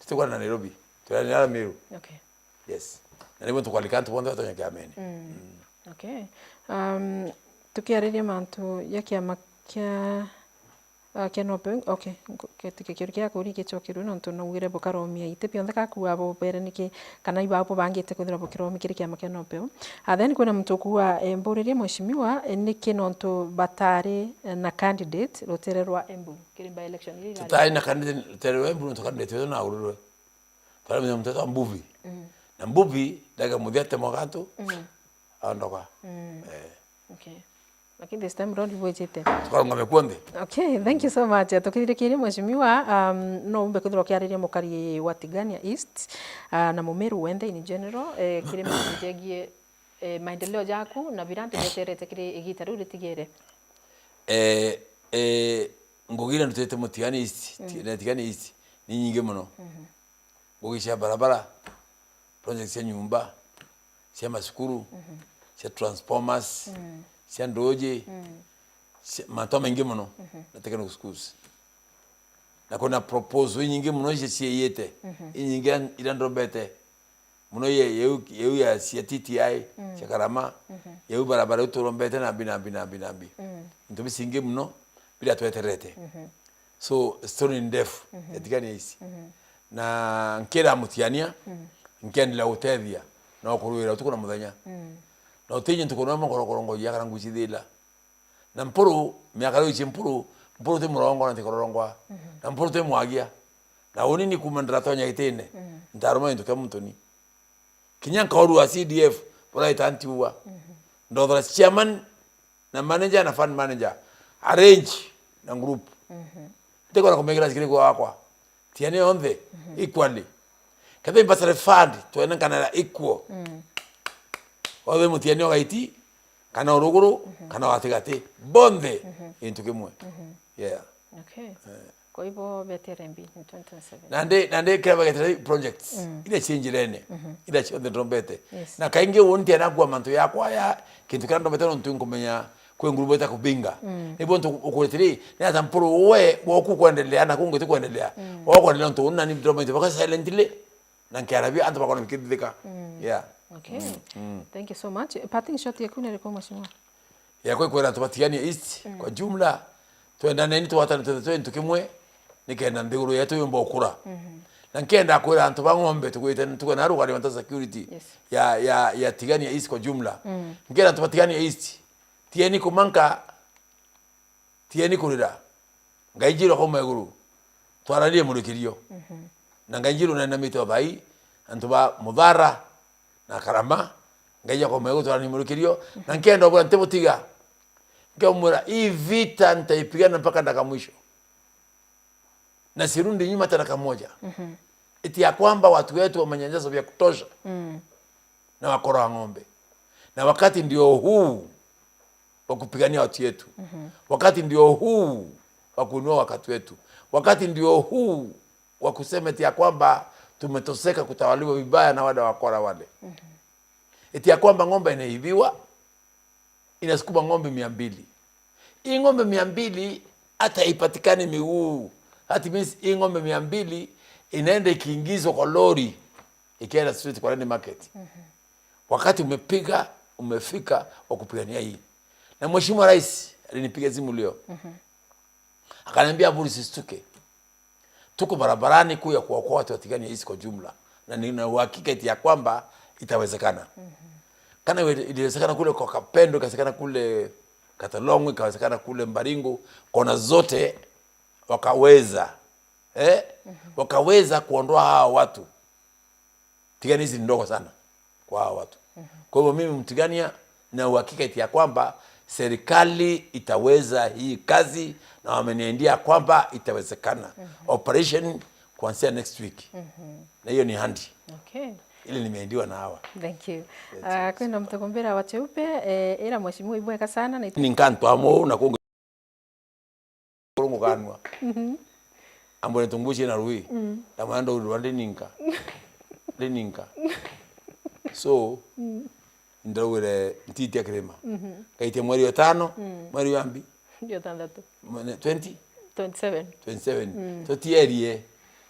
tutakuwa na Nairobi tunalala Meru okay yes na leo tukwalika bonde watu nyakamene okay tukiariria mantu ya kiama kia Kenope okay kitu kia kuri gicokiru no ntunugire bukaromia ite pionde kakuwa bo bere niki kana iba bo bangite kuthira bukiromi kiri kia makenope then kwena mtuku wa mburirie mheshimiwa niki no ntu batari na candidate rotererwa Embu kiri by election iri tutai na candidate rotererwa Embu no candidate na ururwe para mimi mtoto mbuvi na mbuvi daga mudhiate mogato aondoka okay. Lakini this time round wejete. Tukaronga mekwonde. Okay, thank you so much. Tukirikiri mheshimiwa no umbe kuthira kiariria mukari wa Tigania East na Mumeru wende in general kiri mjegie maendeleo jaku na biranti jeterete kiri igitaru ritigere. Ngogire ndutete mu Tigania East, Tigania East ni nyingi muno. Ngogisha barabara, project ya nyumba, cia masukuru, cia transformers. Cia ndoje mato mengi muno na technical schools na kuna proposal nyingi muno cie yete nyingi irandobete muno ye ya cia TTI cia Karama ye barabara uturombete na binabi ndio singi muno bila tweterete so story in depth etikani isi na nkera mutiania nkendela utethia na kuruira tukuna muthenya na utenye ntukona mongorokorongo ya karangu chidela na mpuru miakalo chimpuru mpuru te murongo na tikororongwa na mpuru te mwagia na unini kumandra tonya itene ndaruma nduka mutoni kinyanka oru wa CDF bora itantiwa ndodra chairman na manager na fund manager arrange na group tekora kumegera sikiri kwa akwa tiane onde equally kabe basare fund to enakana equal obe mutiani ogaiti kana oruguru kana watigati bonde into kimwe yeah okay kwa hivyo BTRMB in 2027 nande kaba getri projects ile change rene ile chonde trombete na kainge wonti anagwa manto yakwa ya kintu kana ndombete no ntumenya kwe ngurubo eta kubinga nibo ntu ukuletiri na tampuru we woku kuendelea na kungu tu kuendelea wako ndio ntu unani ndombete baka silently na kiarabi antu bakona bikidika yeah. Okay. Thank you so much. Parting shot ya kuna rekoma mheshimiwa. Ya kwa kwenda Tigania East kwa jumla tuenda nini tuwatana tukimwe nikenda ndeguru yetu yomba okura. Na nkenda kwera antu bangombe tukwita tukana haruka ni security ya Tigania East kwa jumla. Nkenda Tigania East. Tieni kumanka tieni kurira. Ngaijiro kwa meguru. Twaralie mulikirio. Na ngaijiro na namito bai antu ba mudhara na Karama ngaija kwa mego twani mulikirio na nkenda bwana ntebotiga ngamura hii vita nitaipigana mpaka ndaka mwisho na sirundi nyuma hata dakika moja eti ya kwamba watu wetu wamenyanyaso vya kutosha na wakora wa ng'ombe na wakati ndio huu wa kupigania watu wetu wakati ndio huu wa kuinua wakati wetu wakati ndio huu wa kusema eti ya kwamba tumetoseka kutawaliwa vibaya na wada wakora wale. Eti ya kwamba ng'ombe inaibiwa inasukuma ng'ombe 200. Hii ng'ombe 200 hata ipatikane miguu. Hata means hii ng'ombe 200 inaenda ikiingizwa kwa lori ikienda street kwa Rende Market. Wakati umefika wa kupigania hii. Na Mheshimiwa Rais alinipiga simu leo. Akaniambia buri sistuke. Tuko barabarani kuu ya kuokoa watu wa Tigania East kwa jumla na nina uhakika eti ya kwamba itawezekana. Kana iliwezekana kule kwa Kapendo, ikawezekana kule Katalongo, ikawezekana kule Mbaringo, kona zote wakaweza wakaweza kuondoa hawa watu. Tigania East ndogo sana kwa hawa watu. Kwa hivyo mimi Mtigania na uhakika eti ya kwamba serikali itaweza hii kazi na wameniambia kwamba itawezekana. Operation kuanzia next week. Na hiyo ni handi. Okay. Ile nimeendiwa na hawa. Thank you. Kwenda mtagombera wa cheupe ila mheshimiwa ibweka sana na ni nkanto amo na kungu kanwa. Ambone tumbushi na rui. Na mwanda urwande ninka. Leninka. So ndawire ntiti akrema. Kaite mweri wa 5, mweri wa 2. Ndio tandatu. 27. Totiyerie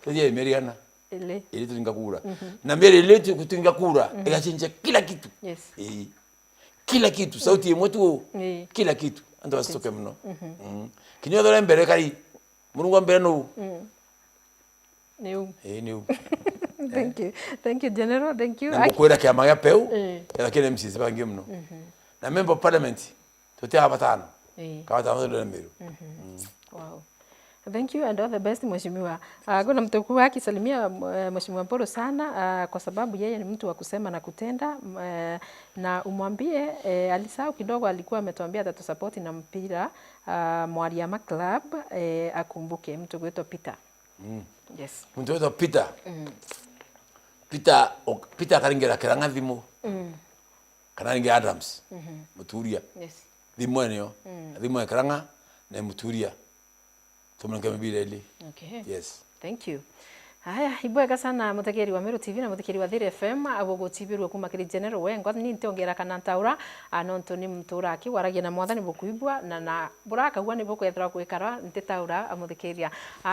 meriana. Ile tutingakura. Na mbere ile tutingakura ikachinja kila kitu. Yes. Kila kitu sauti yetu kila kitu ando wasitoke mno. Kinyo dole mbere kari Mungu ambere no New. New. Thank you General, thank you. Ngokwera kya manga peu ya kile MCs bangi mno na member of parliament tote abatano kama tano ndo Meru. Wow. Thank you and all the best mheshimiwa. Kuna mtukuu akisalimia mheshimiwa Mporo sana kwa sababu yeye ni mtu wa kusema na kutenda na umwambie alisahau kidogo, alikuwa ametuambia atatusupport na mpira Mwariama Club akumbuke mtu wetu Peter. Yes. Mtu wetu Peter. Peter karingera kiranga thimu. Karinge Adams. Muturia. Yes. Thimu enyo. Thimu ekaranga na muturia. Tumunga mabireli. Okay. Yes. Thank you. Haya, ibwega sana muthekeri wa Meru TV na muthekeri wa Thiri FM abogo tibirwe kuma kiri General Wengo ni ntiongera kana ntaura anonto ni mturaki waragia na mwathani bukuibwa na buraka huwa ni bukwethera kwikara ntitaura muthekeria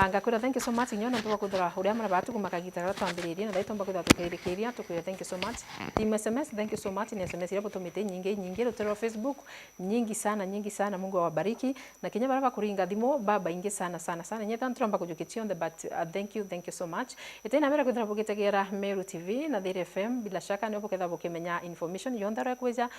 ngakwira thank you so much nyona tuba kuthora uria mara batu kuma kagitara twambiririe na daito mba kuthora tukirikiria tukwira thank you so much team SMS thank you so much ni SMS irapo tumite nyingi rutero Facebook nyingi sana Mungu awabariki na kinya baraba kuringa thimo baba ingi sana nyeta ntromba kujukichionde but thank you so much. Itena mera kuthira bugitegera Meru TV na Thiri FM bila shaka ni buketha bukimenya information yonthe rekweja